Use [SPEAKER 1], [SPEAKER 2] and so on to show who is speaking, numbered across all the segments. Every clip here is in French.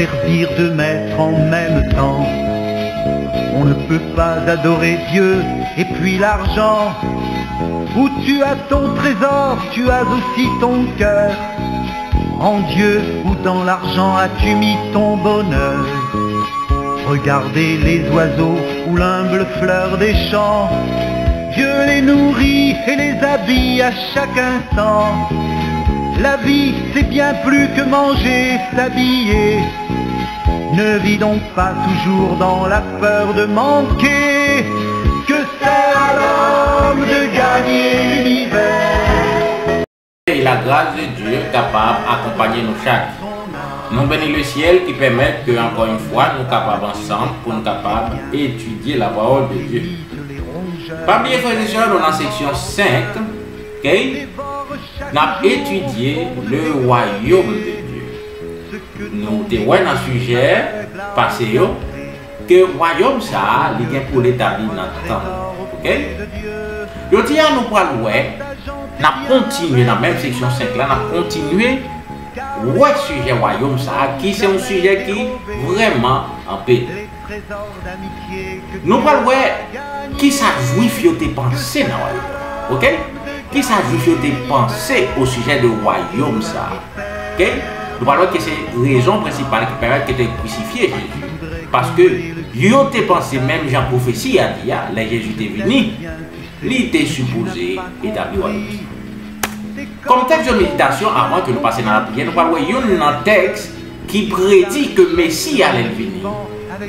[SPEAKER 1] Servir de maître en même temps. On ne peut pas adorer Dieu et puis l'argent. Où tu as ton trésor, tu as aussi ton cœur. En Dieu ou dans l'argent as-tu mis ton bonheur? Regardez les oiseaux ou l'humble fleur des champs. Dieu les nourrit et les habille à chaque instant. La vie, c'est bien plus que manger, s'habiller. Ne vis donc pas toujours dans la peur de manquer. Que sert à l'homme de gagner l'univers?
[SPEAKER 2] Et la grâce de Dieu capable d'accompagner nous chaque. Nous bénissons le ciel qui permet que, encore une fois, nous capables ensemble pour nous capables d'étudier la parole de Dieu. Parmi les frères et sœurs, dans la section 5, okay, nous avons étudié le royaume de Dieu. Nous avons dans le sujet passé que le royaume, ça, il est pour l'établir dans le temps. Okay? Aujourd'hui, nous allons continuer dans la même section 5 là, nous allons continuer le sujet royaume, ça, qui c'est un sujet qui vraiment en paix. Nous allons voir qui ça juif te penser dans le royaume. Ok? Qui ça juif te penser au sujet du royaume, ça. Ok? Nous parlons que c'est la raison principale qui permet que tu aies crucifié Jésus. Parce que yo te pensé, même Jean prophétie a dit, là Jésus est venu, il était supposé établir le royaume. Comme texte de méditation, avant que nous passions dans la prière, nous parlons d'un texte qui prédit que Messie allait venir.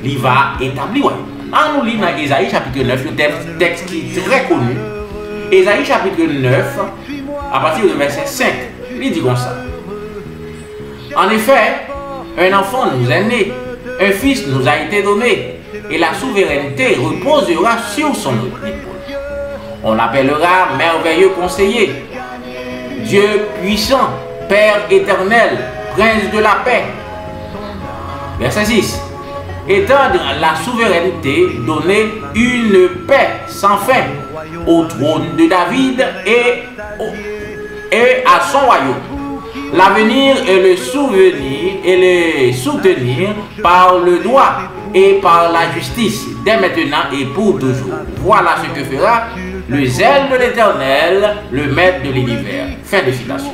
[SPEAKER 2] Il va établir le royaume. Nous lisons dans Ésaïe chapitre 9, un texte qui est très connu. Ésaïe chapitre 9, à partir du verset 5, il dit comme ça. En effet, un enfant nous est né, un fils nous a été donné, et la souveraineté reposera sur son épaule. On l'appellera merveilleux conseiller, Dieu puissant, Père éternel, Prince de la paix. Verset 6. Étendre la souveraineté, donner une paix sans fin au trône de David et à son royaume. L'avenir et le souvenir et le soutenir par le droit et par la justice, dès maintenant et pour toujours. Voilà ce que fera le zèle de l'Éternel, le maître de l'univers. Fin de citation.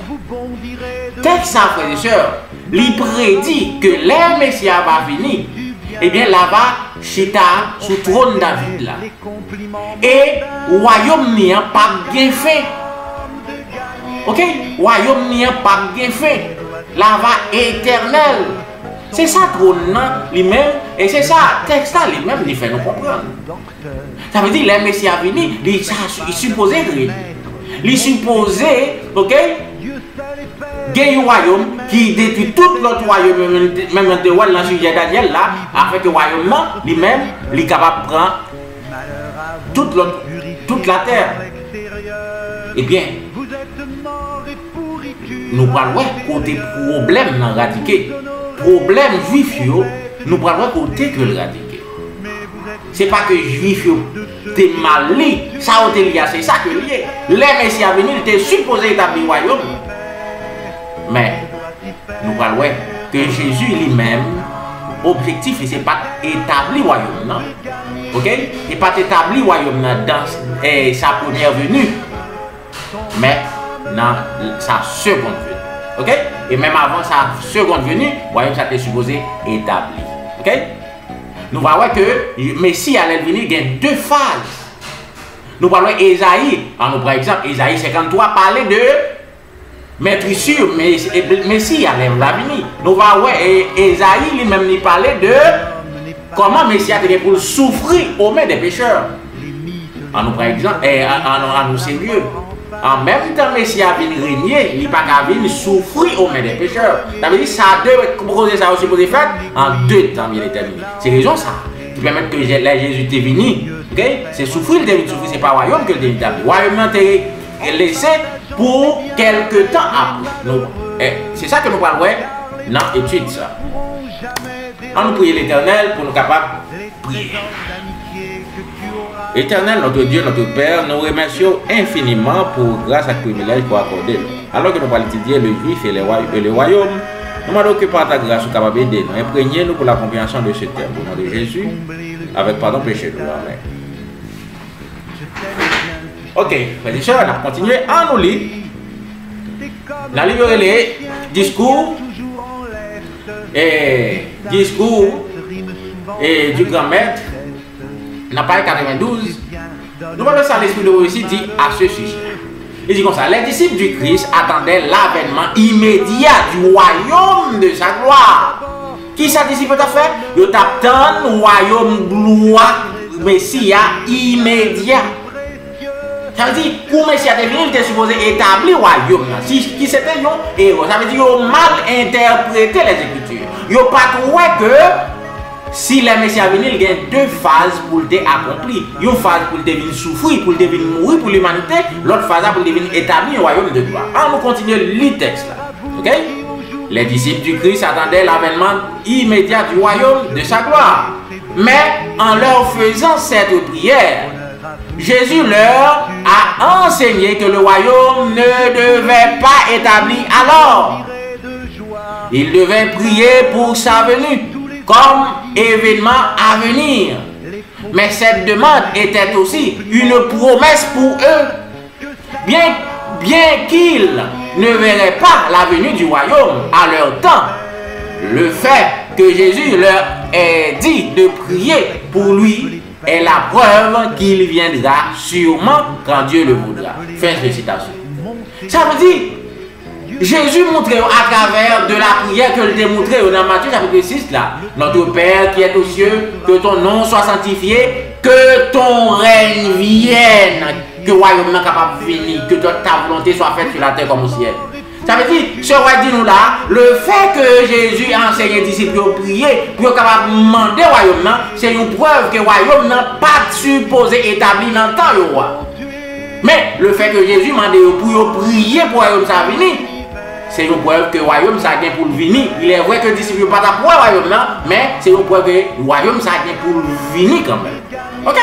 [SPEAKER 2] Texte ça, frères et sœurs, il prédit que le Messie va venir. Eh bien, là-bas, chita sous le trône David là. Et royaume n'y a pas bien fait. Ok? Royaume n'y a pas bien fait. Là-bas, éternel. C'est ça trône lui-même. Et c'est ça, texte là lui-même, il fait nous comprendre. Ça veut dire, le Messie a venu, il est supposé, ok? Il y a un royaume qui détruit tout notre royaume, même dans le sujet Daniel là, afin que le royaume lui-même, il est capable de prendre toute la terre. Eh bien, nous parlons côté problème radiqué. Problème juif, nous parlons côté que le radiqué. Ce n'est pas que juif t'es mal lié, ça c'est ça que lié. Les Messie à venir, il était supposé établir le royaume. Mais nous parlons que Jésus lui-même, objectif, ce n'est pas établir le royaume, non? Ok? Il n'est pas établi le royaume dans sa première venue, mais dans sa seconde venue. Ok? Et même avant sa seconde venue, le royaume s'était supposé établi. Ok? Nous voyons que Messie allait venir, il y a deux phases. Nous parlons d'Ésaïe. Par exemple, Ésaïe 53 parlait de maître sûr, Messie allait venir. Nous voyons Ésaïe lui-même il parlait de comment Messie a été pour souffrir aux mains des pécheurs. Par exemple, nous sérieux. en même temps, Messie a venu régner, il n'a pas qu'à venir souffrir aux mains des pécheurs. Ça veut dire que ça a deux, ça a aussi posé fait en 2 temps bien déterminé. C'est raison ça qui permet que Jésus est venu. Okay? C'est souffrir, il est venu souffrir, c'est pas le royaume que il est établi. Le royaume est laissé pour quelque temps après. C'est ça que nous parlons dans l'étude. On nous prie l'Éternel pour nous capables de prier. Éternel, notre Dieu, notre Père, nous remercions infiniment pour grâce à ce privilège pour accorder. Alors que nous allons étudier le juif et le royaume, nous demandons que par ta grâce, nous sommes capables d'aider nous. Imprégnez-nous pour la compréhension de ce terme. Au nom de Jésus, avec pardon péché de nous. Amen. Ok, frères et sœurs, on a continué à nous lire. Dans le livre les discours et du grand maître, dans page 92, nous voyons ça, l'esprit de prophétie dit à ce sujet. Il dit comme ça, les disciples du Christ attendaient l'avènement immédiat du royaume de sa gloire. Qui ça disciple a fait? Ils attendent le royaume gloire Messia immédiat. Ça veut dire, pour Messia de venir, il était supposé établir le royaume. Qui c'était un héros. Ça veut dire qu'ils ont mal interprété les Écritures. Ils n'ont pas trouvé que si le Messia venir, il y a 2 phases pour le accomplir. Une phase pour le venir souffrir, pour le venir mourir pour l'humanité. L'autre phase pour le venir établir le royaume de gloire. Alors, nous continuons le texte là. Ok? Les disciples du Christ attendaient l'avènement immédiat du royaume de sa gloire. Mais en leur faisant cette prière, Jésus leur a enseigné que le royaume ne devait pas établir alors. Il devait prier pour sa venue comme événement à venir. Mais cette demande était aussi une promesse pour eux. Bien qu'ils ne verraient pas la venue du royaume à leur temps, le fait que Jésus leur ait dit de prier pour lui est la preuve qu'il viendra sûrement quand Dieu le voudra. Fin de citation. Ça veut dire, Jésus montrait à travers de la prière que il démontrait dans Matthieu chapitre 6 là. Notre Père qui est aux cieux, que ton nom soit sanctifié, que ton règne vienne, que le royaume soit capable de venir, que ta volonté soit faite sur la terre comme au ciel. Ça veut dire, ce roi dit nous là, le fait que Jésus a enseigné aux disciples de prier pour capable de demander au royaume, c'est une preuve que le royaume n'a pas supposé établir dans le temps le roi. Mais le fait que Jésus m'a demandé pour prier pour le royaume ça venir, c'est une preuve que le royaume ça vient pour venir. Il est vrai que les disciples n'ont pas pour le royaume, mais c'est une preuve que le royaume ça vient pour venir quand même. Ok?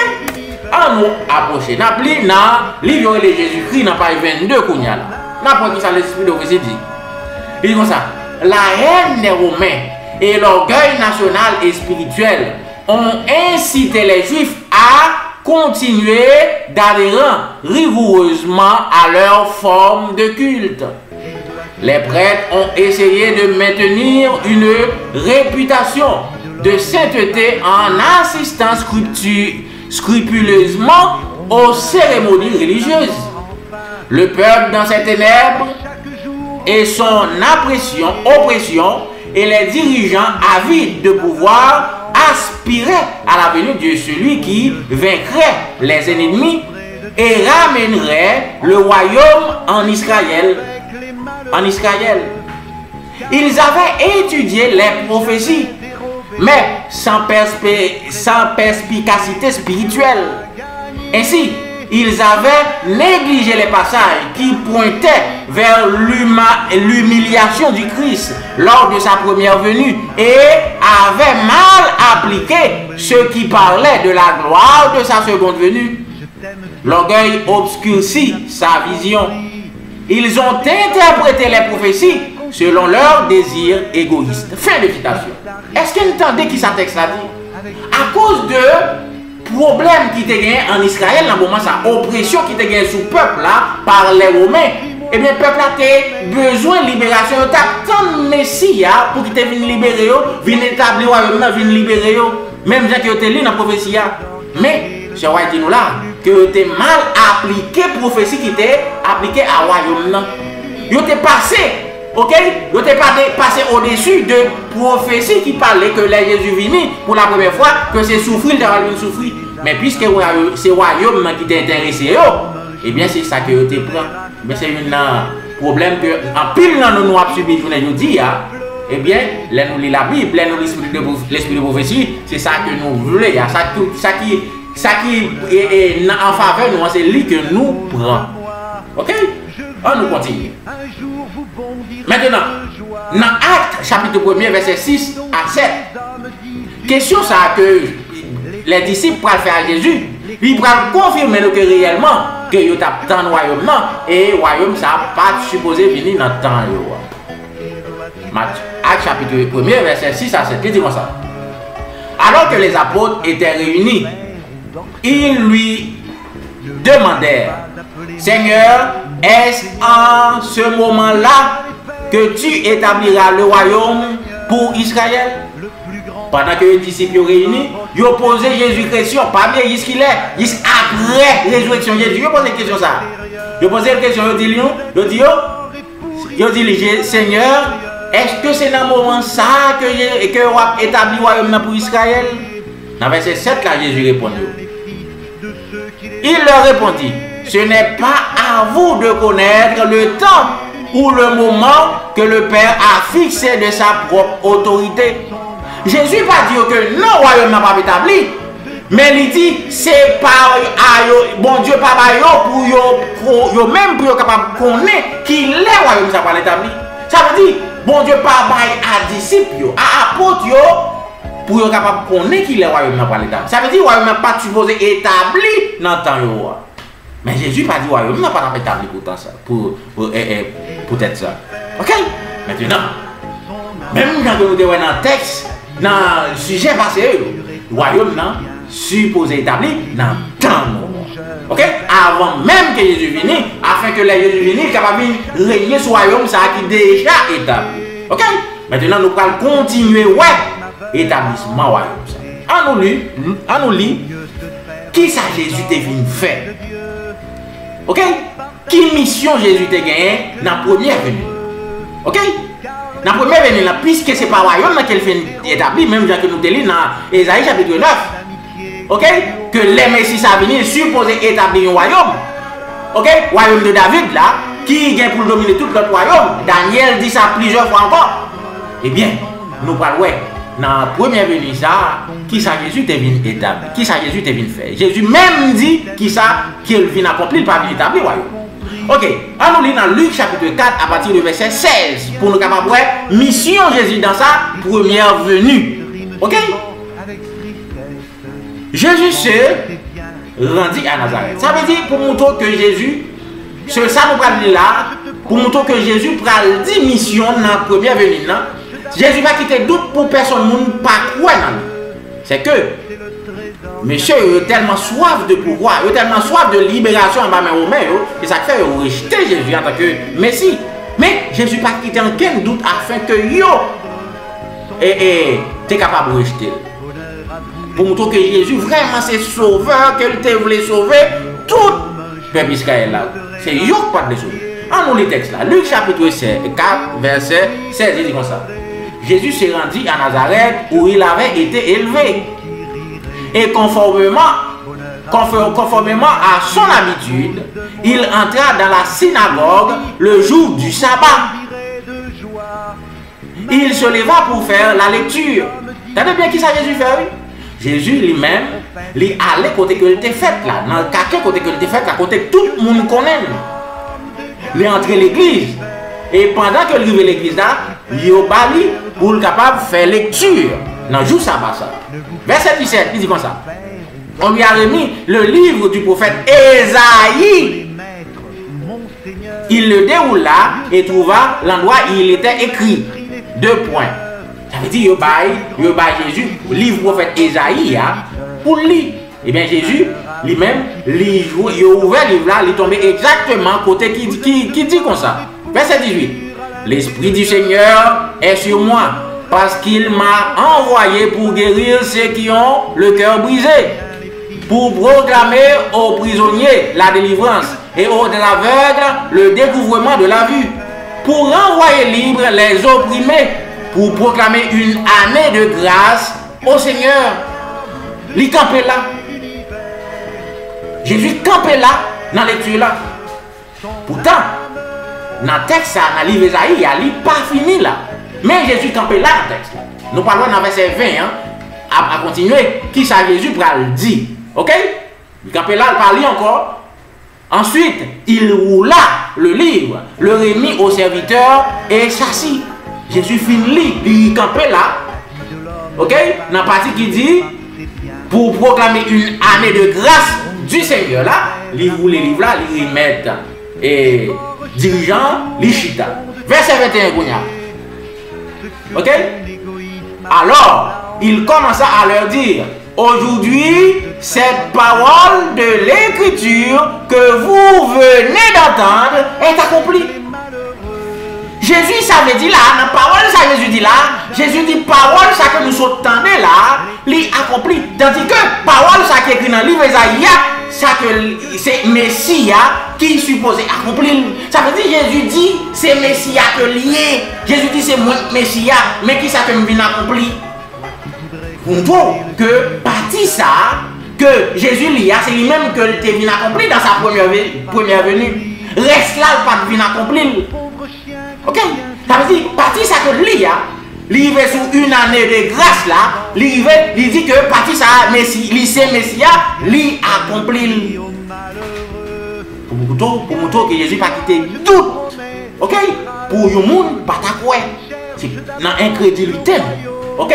[SPEAKER 2] Alors nous approchons. Nous appelons dans le livre de Jésus-Christ, dans page 22 qu'on y a là. N'importe qui ça l'esprit de prophétie dit. Il dit comme ça. La haine des Romains et l'orgueil national et spirituel ont incité les Juifs à continuer d'adhérer rigoureusement à leur forme de culte. Les prêtres ont essayé de maintenir une réputation de sainteté en assistant scrupuleusement aux cérémonies religieuses. Le peuple dans ses ténèbres et son oppression et les dirigeants avides de pouvoir aspiraient à la venue de celui qui vaincrait les ennemis et ramènerait le royaume en Israël. Ils avaient étudié les prophéties, mais sans perspicacité spirituelle. Ainsi, ils avaient négligé les passages qui pointaient vers l'humiliation du Christ lors de sa première venue et avaient mal appliqué ce qui parlait de la gloire de sa seconde venue. L'orgueil obscurcit sa vision. Ils ont interprété les prophéties selon leurs désirs égoïstes. Fin de citation. Est-ce que vous entendez qui ça texte a dit? À cause de problème qui était gagné en Israël, dans le moment ça, oppression qui était gagnée sous le peuple là, par les Romains, et bien le peuple a besoin de libération. Il y a tant de Messie pour qu'il vienne libérer, vienne établir le royaume, vienne libérer, même gens qui ont été lus dans la prophétie. Mais, ce roi dit nous là, que vous avez mal appliqué la prophétie qui était appliquée à royaume. Vous avez passé, ok? Vous avez passé au-dessus de prophétie qui parlait que les Jésus venu pour la première fois, que c'est souffrir, de souffrir. Mais puisque c'est le royaume qui t'est intéressé, eh bien c'est ça que vous avez pris. mais c'est un problème que en pile dans nous avons subi aujourd'hui. Eh bien, là nous lisons la Bible, là nous lisons l'esprit de prophétie, c'est ça que nous voulons. Ça qui est en faveur de nous, c'est lui que nous prenons. Ok? On nous continue. Maintenant, dans Actes, chapitre 1er, verset 6 à 7, question ça que les disciples pourraient faire à Jésus, ils pourraient confirmer que réellement, que ils ont dans le royaume, et le royaume, ça n'a pas supposé venir dans le temps. Actes chapitre 1er, verset 6 à 7, qui dit comme ça. Alors que les apôtres étaient réunis, ils lui demandèrent, Seigneur, est-ce en ce moment-là que tu établiras le royaume pour Israël? Pendant que les disciples sont réunis, ils ont posé Jésus question, pas bien ce qu'il est, après la résurrection de Jésus. Ils ont posé la question ça. Ils ont posé la question, ils ont dit, Seigneur, est-ce que c'est dans ce moment ça que vous avez établi le royaume pour Israël? Dans verset 7, là, Jésus répondit. Il leur répondit, ce n'est pas à vous de connaître le temps ou le moment que le Père a fixé de sa propre autorité. Jésus n'a pas dit que non, le royaume n'a pas établi, mais il dit, c'est pas bon Dieu, pas pour même pour capable de connaître qu'il est le royaume n'a pas établi. Ça veut dire, bon Dieu, pas à disciples, à apôtres, pour être capable de connaître qu'il est le royaume n'a pas établi. Ça veut dire, le royaume n'a pas supposé établi dans le temps. Mais Jésus n'a pas dit, le royaume n'a pas établi pour ça, pour être ça. Ok? Maintenant, même quand nous sommes dans le texte, dans le sujet passé, le royaume n'a supposé établi dans le temps. Ok? Avant même que Jésus vienne, afin que les Jésus vienne, capable de régner sur le royaume, ça qui est déjà établi. Ok? Maintenant, nous allons continuer, établissement royaume. On nous lit, qui ça Jésus est venu faire? Ok? Qui mission Jésus a gagné dans la première venue? Ok? Dans la première venue, puisque ce n'est pas le royaume qu'il fait établir, même que nous lisons dans Ésaïe chapitre 9. Ok? Que les Messies sont venus supposés établir un royaume. Ok? Royaume de David là, qui vient pour dominer tout notre royaume. Daniel dit ça plusieurs fois encore. Eh bien, nous parlons dans la première venue, ça, qui ça Jésus est venu établir? Qui ça Jésus est venu faire? Jésus même dit qui ça qu'il vient accomplir, pas venu établir le royaume. Ok, on nous lit dans Luc chapitre 4 à partir du verset 16 pour nous capables de voir mission Jésus dans sa première venue. Ok? Jésus se rendit à Nazareth. Ça veut dire pour montrer que Jésus, c'est ça nous parlons là, pour montrer que Jésus prend 10 missions dans la première venue. Jésus va quitter doute pour personne, monde pas croire dans lui. C'est que monsieur est tellement soif de pouvoir, il est tellement soif de libération en bas de Romain, et ça fait rejeter Jésus en tant que Messie. Mais Jésus pas quitté aucun doute afin que yo t'es capable de rejeter. Pour montrer que Jésus vraiment c'est sauveur, qu'il te voulait sauver tout le peuple Israël là. C'est yo qui pas de sauver. On nous lit le texte là. Luc chapitre 4, verset 16, il dit comme ça. Jésus s'est rendu à Nazareth où il avait été élevé. Et conformément à son habitude, il entra dans la synagogue le jour du sabbat. Il se leva pour faire la lecture. Vous savez bien qui ça Jésus fait, oui? Jésus lui-même, il allait côté que il était fait là, dans le quartier côté que il était fait là, côté que tout le monde connaît. Il est entré l'église. Et pendant que il arrive à l'église là, il est bali pour être capable de faire lecture dans le jour sabbat. Verset 17, il dit comme ça. On lui a remis le livre du prophète Ésaïe. Il le déroula et trouva l'endroit où il était écrit. 2 points. Ça veut dire il y a Jésus, le livre du prophète Ésaïe, pour lire. Et bien Jésus, lui-même, il a ouvert le livre là, il est tombé exactement côté qui dit comme ça. Verset 18. L'Esprit du Seigneur est sur moi, parce qu'il m'a envoyé pour guérir ceux qui ont le cœur brisé, pour proclamer aux prisonniers la délivrance et aux aveugles le découvrement de la vue, pour renvoyer libres les opprimés, pour proclamer une année de grâce au Seigneur. Il campait là. Jésus campait là, dans la lecture là. Pourtant, dans le texte, dans le livre d'Ésaïe, il n'est pas fini là. Mais Jésus campé là dans le texte. Nous parlons dans verset 20, hein, à continuer, qui ça Jésus le dit. Ok? Il campé là, il parle encore. Ensuite, il roula le livre, le remit au serviteur et s'assit. Jésus finit, il campé là. Ok? Dans la partie qui dit, pour proclamer une année de grâce du Seigneur là, il roule les livres là, il remet et dirigeant, l'Ichita. Verset 21, ok? Alors, il commença à leur dire, aujourd'hui, cette parole de l'écriture que vous venez d'entendre est accomplie. Jésus, ça veut dire là, la parole, ça Jésus dit là, Jésus dit parole, ça que nous entendons là, l'est accompli. Tandis que parole, ça qui est écrit dans le livre d'Ésaïe, ça que c'est Messia qui est supposé accomplir. Ça veut dire Jésus dit c'est Messia que lié. Jésus dit c'est moi Messia, mais qui ça que me vient accomplir? On voit que partie ça que Jésus lia, c'est lui-même que il vient accomplir dans sa première venue. Reste là, il pas vient accomplir. Ok? Ça veut dire partie ça que lia. Il va sur une année de grâce là, il dit que partie ça, lycée Messia, il accomplit. Pour montrer que Jésus n'a pas quitté tout. Ok? Pour le monde, pas ta quoi. C'est dans l'incrédulité. Ok?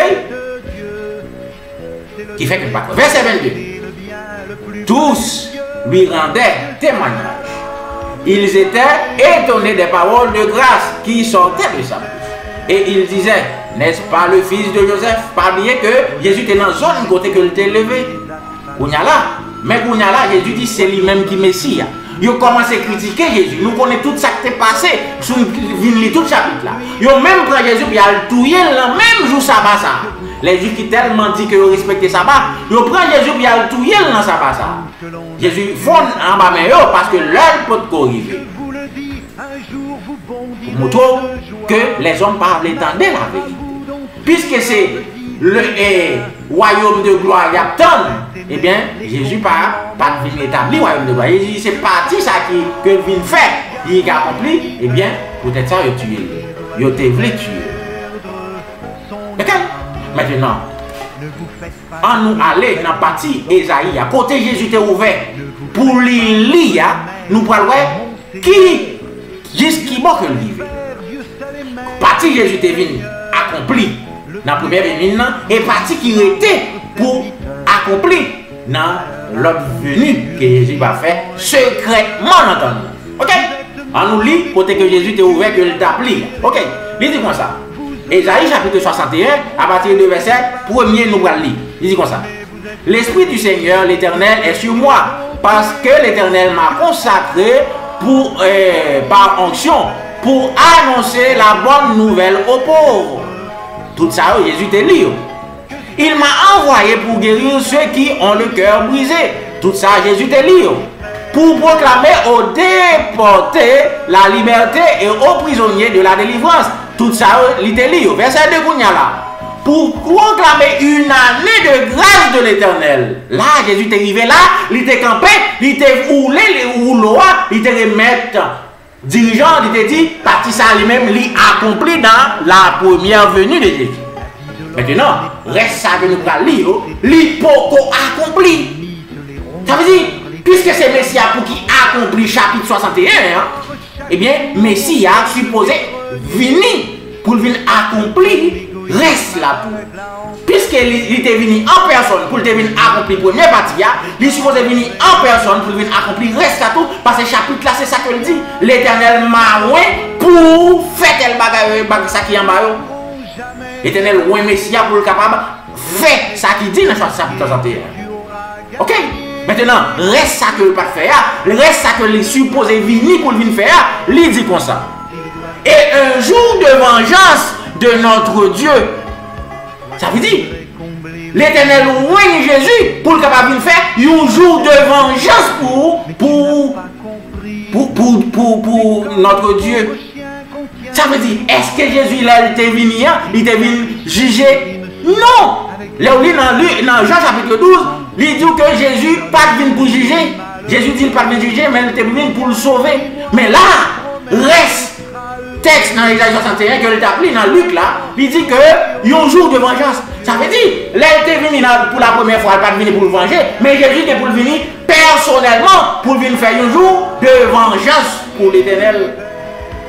[SPEAKER 2] Qui fait que pas quoi. Verset 22. Tous lui rendaient témoignage. Ils étaient étonnés des paroles de grâce qui sortaient de sa bouche. Et il disait, n'est-ce pas le fils de Joseph? Pas oublier que Jésus était dans la zone côté que il était élevé. Mais Jésus dit c'est lui-même qui est Messie. Ils ont commencé à critiquer Jésus. Nous connaissons tout ça qui est passé. Sur tout le chapitre là. Ils ont même pris Jésus et ils ont tué le même jour sabbat ça. Les Juifs qui tellement dit qu'ils respectent le sabbat, ils ont pris Jésus et ils ont tué le sabbat ça. Jésus fonde en bas parce que l'heure peut corriger. Pour montrer que les hommes parlent entendre la vérité. Puisque c'est le royaume de gloire eh bien, Jésus pas venu établir le royaume de gloire. Jésus c'est parti ça que vient faire. Il a accompli, eh bien, peut-être ça, il a tué. Il a voulu tuer. Ok? Maintenant, on nous aller dans la partie Ésaïe, à côté Jésus était ouvert pour lire, nous parlons qui jusqu'à bon que le livre. Partie Jésus était venu accompli dans la première venue et partie qui était pour accomplir dans l'autre venue que Jésus va faire secrètement dans nous. Ok? On nous lit côté que Jésus était ouvert que le t'appli. Ok? Il dit comme ça. Ésaïe chapitre 61, à partir du verset 1er, nous allons lire. Il dit comme ça. L'Esprit du Seigneur, l'Éternel, est sur moi, parce que l'Éternel m'a consacré par onction pour annoncer la bonne nouvelle aux pauvres. Tout ça, Jésus te lit. Il m'a envoyé pour guérir ceux qui ont le cœur brisé. Tout ça, Jésus te lit. Pour proclamer aux déportés la liberté et aux prisonniers de la délivrance. Tout ça, il te lit. Verset 2, là. Pour proclamer une année de grâce de l'Éternel. Là, Jésus est arrivé là, il était campé, il était roulé les rouleaux, il était remettre dirigeant, il était dit, parti ça lui-même, il accompli dans la première venue de Jésus. Maintenant, reste ça que nous allons lire, l'hypoco accompli. Ça veut dire, puisque c'est Messia pour qui accomplit chapitre 61, eh bien, Messia supposé venir pour venir accomplir. Reste là tout. Puisqu'il était venu en personne pour venir accomplir la première partie, il est supposé venir en personne pour venir accomplir reste là tout. Parce que le chapitre là, c'est ça qu'il dit. L'Éternel m'a oué pour faire tel bagage ça qui est en bas. L'Éternel oué Messia pour le capable faire ça qu'il dit dans le chapitre 61. Ok? Maintenant, reste ça que le pas faire, reste ça que les supposé venir pour venir faire, il dit comme ça. Et un jour de vengeance de notre Dieu. Ça veut dire, l'Éternel oué Jésus pour le capable de faire un jour de vengeance pour notre Dieu. Ça veut dire, est-ce que Jésus là, il était venu juger? Non! Là où dans Jean chapitre 12, il dit que Jésus n'est pas venu pour juger. Jésus dit qu'il n'est pas venu juger, mais il était venu pour le sauver. Mais là, reste texte dans Isaïe 61 que l'établit dans Luc là, il dit que il y a un jour de vengeance. Ça veut dire, là il était venu pour la première fois, il n'est pas venu pour le venger, mais Jésus était pour le venir personnellement pour venir faire un jour de vengeance pour l'Éternel.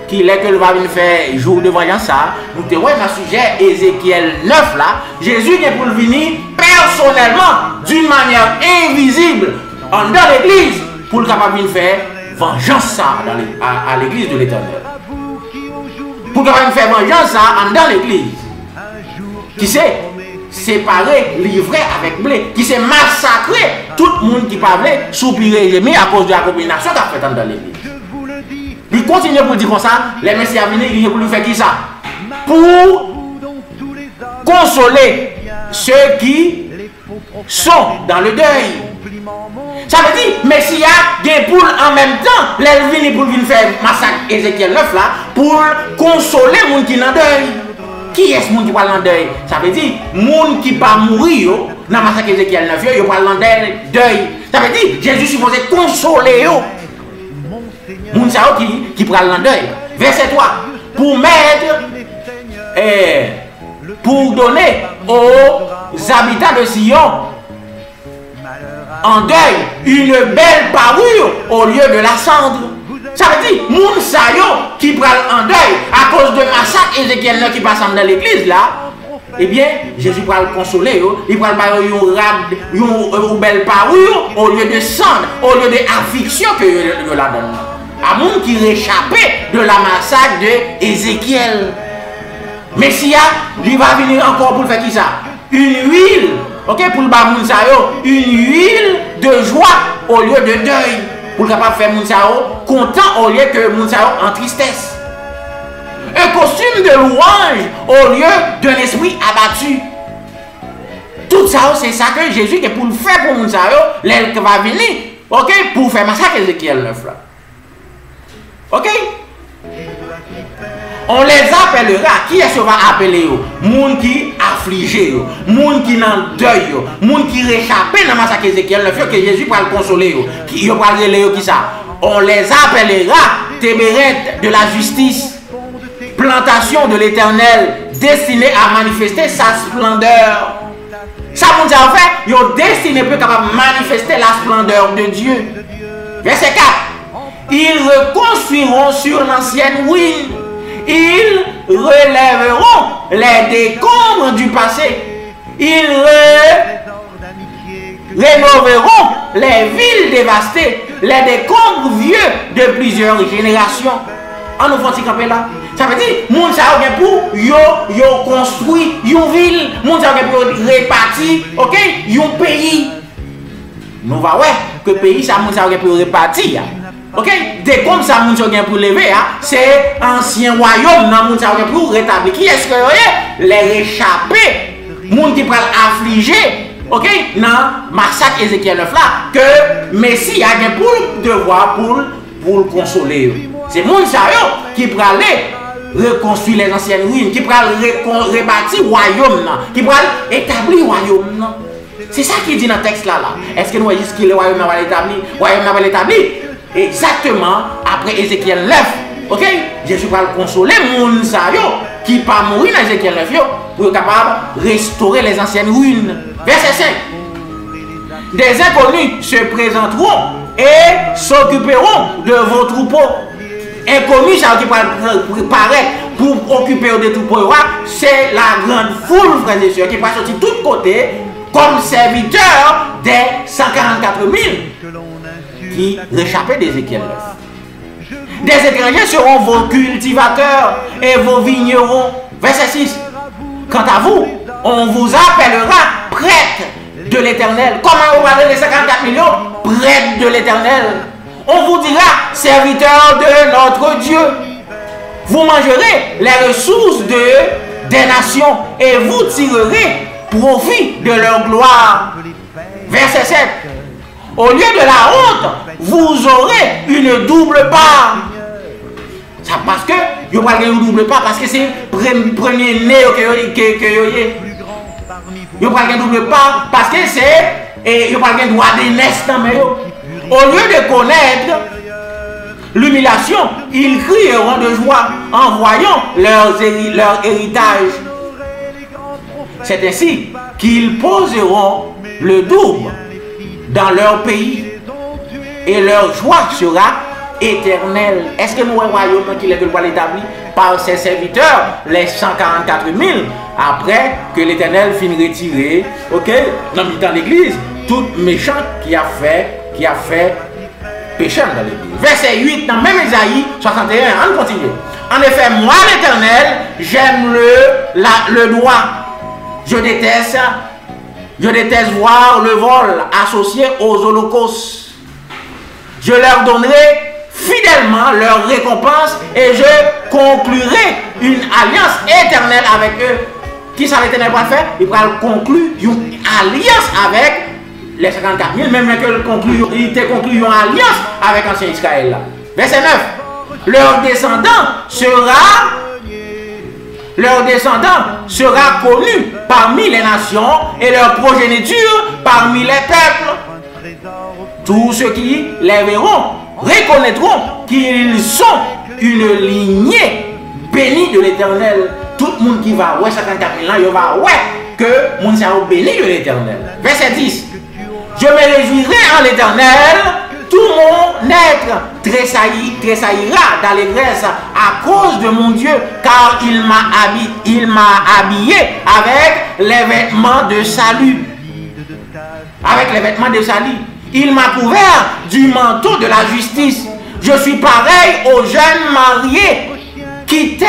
[SPEAKER 2] Qui est que le va venir faire jour de vengeance ça. Nous te voyons dans le sujet Ézéchiel 9 là, Jésus est pour le venir personnellement d'une manière invisible dans l'église pour le capable de faire vengeance ça à l'église de l'Éternel. Pour qu'il faire vengeance ça dans l'église. Qui s'est séparé, livré avec blé, qui s'est massacré tout le monde qui parlait, soupirer et gémir à cause de la combination qu'a fait dans l'église. Il continue pour dire comme ça, les messieurs à venir, il pour lui faire qui ça? Pour consoler ceux qui sont dans le deuil. Ça veut dire, Messia des poules en même temps, les venir pour venir faire massacre Ézéchiel 9 là, pour consoler les gens qui sont en deuil. Qui est ce monde qui parle en deuil? Ça veut dire, les gens qui ne pas mourir dans le massacre Ézéchiel 9, ils parlent en deuil. Ça veut dire, Jésus est supposé consoler eux. Les gens qui parlent en deuil. Verset 3. Pour mettre, pour donner aux habitants de Sion en deuil une belle parure au lieu de la cendre. Ça veut dire, moun sayo qui prennent en deuil à cause de massacre Ézéchiel qui passe dans l'église là, eh bien, Jésus va le consoler, il va le une belle parure au lieu de cendre, au lieu de affliction que je la donne. À moun qui réchappait de la massacre de Ézéchiel. Messia, il va venir encore pour faire qui ça? Une huile. Ok, pour le moun sayo, une huile de joie au lieu de deuil. Pour le capable faire moun sayo content au lieu que moun sayo en tristesse. Un costume de louange au lieu d'un esprit abattu. Tout ça, c'est ça que Jésus est pour le faire pour moun sayo, l'aile qui va venir, ok, pour faire massacre Ézéchiel 9 là. Ok? On les appellera. Qui est-ce qu'on va appeler? Moun qui affligé, moun qui dans deuil, moun qui réchappé dans le massacre Ézéchiel 9 que Jésus va le consoler. Qui va le qui ça? On les appellera téméraires de la justice, plantation de l'Éternel, destinée à manifester sa splendeur. Ça, mon Dieu, en fait, ils ont destiné pour capable manifester la splendeur de Dieu. Verset 4. Ils reconstruiront sur l'ancienne ruine. Ils relèveront les décombres du passé. Ils rénoveront les villes dévastées, les décombres vieux de plusieurs générations. En nous faisant camper là. Ça veut dire, moun sa ou pour yo construit une ville, moun sa ou pour répartir, ok, un pays. Nous va ouais que pays ça moun sa ou pour répartir. Ok, dès comme ça, moun sa pour lever, c'est ancien royaume dans moun sa pour rétablir. Qui est-ce que les réchappés, moun qui parlent affligés, ok, dans massacre Ézéchiel 9 là, que Messie a pour devoir pour le consoler. C'est moun sa qui parle reconstruire les anciennes ruines, qui parle rebâtir royaume, qui parle établir royaume. C'est ça qui dit dans le texte là. Est-ce que nous voyons que le royaume va l'établir? Le royaume va l'établir. Exactement après Ézéchiel 9, ok? Jésus va le consoler, moun sa yo, qui pas mourir dans Ézéchiel 9 yo, pour être capable de restaurer les anciennes ruines. Verset 5. Des inconnus se présenteront et s'occuperont de vos troupeaux. Inconnus, ça qui paraît pour occuper des troupeaux, c'est la grande foule, frères et sœurs, qui va sortir de tous côtés comme serviteurs des 144 000. Qui réchappaient d'Ézéchiel 9. Des étrangers seront vos cultivateurs et vos vignerons. Verset 6. Quant à vous, on vous appellera prêtres de l'Éternel. Comment on va donner les 54 millions? Prêtres de l'Éternel. On vous dira serviteurs de notre Dieu. Vous mangerez les ressources des nations et vous tirerez profit de leur gloire. Verset 7. Au lieu de la honte, vous aurez une double part. Ça parce que vous avez une double part parce que c'est le premier né que vous avez. Vous avez une double part parce que c'est vous avez un droit de naissance. Au lieu de connaître l'humiliation, ils crieront de joie en voyant leur héritage. C'est ainsi qu'ils poseront le double dans leur pays et leur joie sera éternelle. Est-ce que nous avons un royaume qui est établi par ses serviteurs, les 144 000, après que l'Éternel finit retirer, ok, dans l'église, tout méchant qui a fait péché dans l'église. Verset 8, dans même Isaïe 61, on continue. En effet, moi l'Éternel, j'aime le droit. Je déteste voir le vol associé aux holocaustes. Je leur donnerai fidèlement leur récompense et je conclurai une alliance éternelle avec eux. Qui ça l'Éternel va faire? Il va conclure une alliance avec les 54 000, même qu'il ait conclu une alliance avec l'ancien Israël. Verset 9. Leur descendant sera connu parmi les nations et leur progéniture parmi les peuples. Tous ceux qui les verront reconnaîtront qu'ils sont une lignée bénie de l'Éternel. Tout le monde qui va ouais 54 000 ans, il va ouais que mon cerveau béni de l'Éternel. Verset 10. Je me réjouirai en l'Éternel, tout mon être tressaillira d'allégresse à cause de mon Dieu, car il m'a habillé avec les vêtements de salut. Avec les vêtements de salut. Il m'a couvert du manteau de la justice. Je suis pareil aux jeunes mariés qui, tel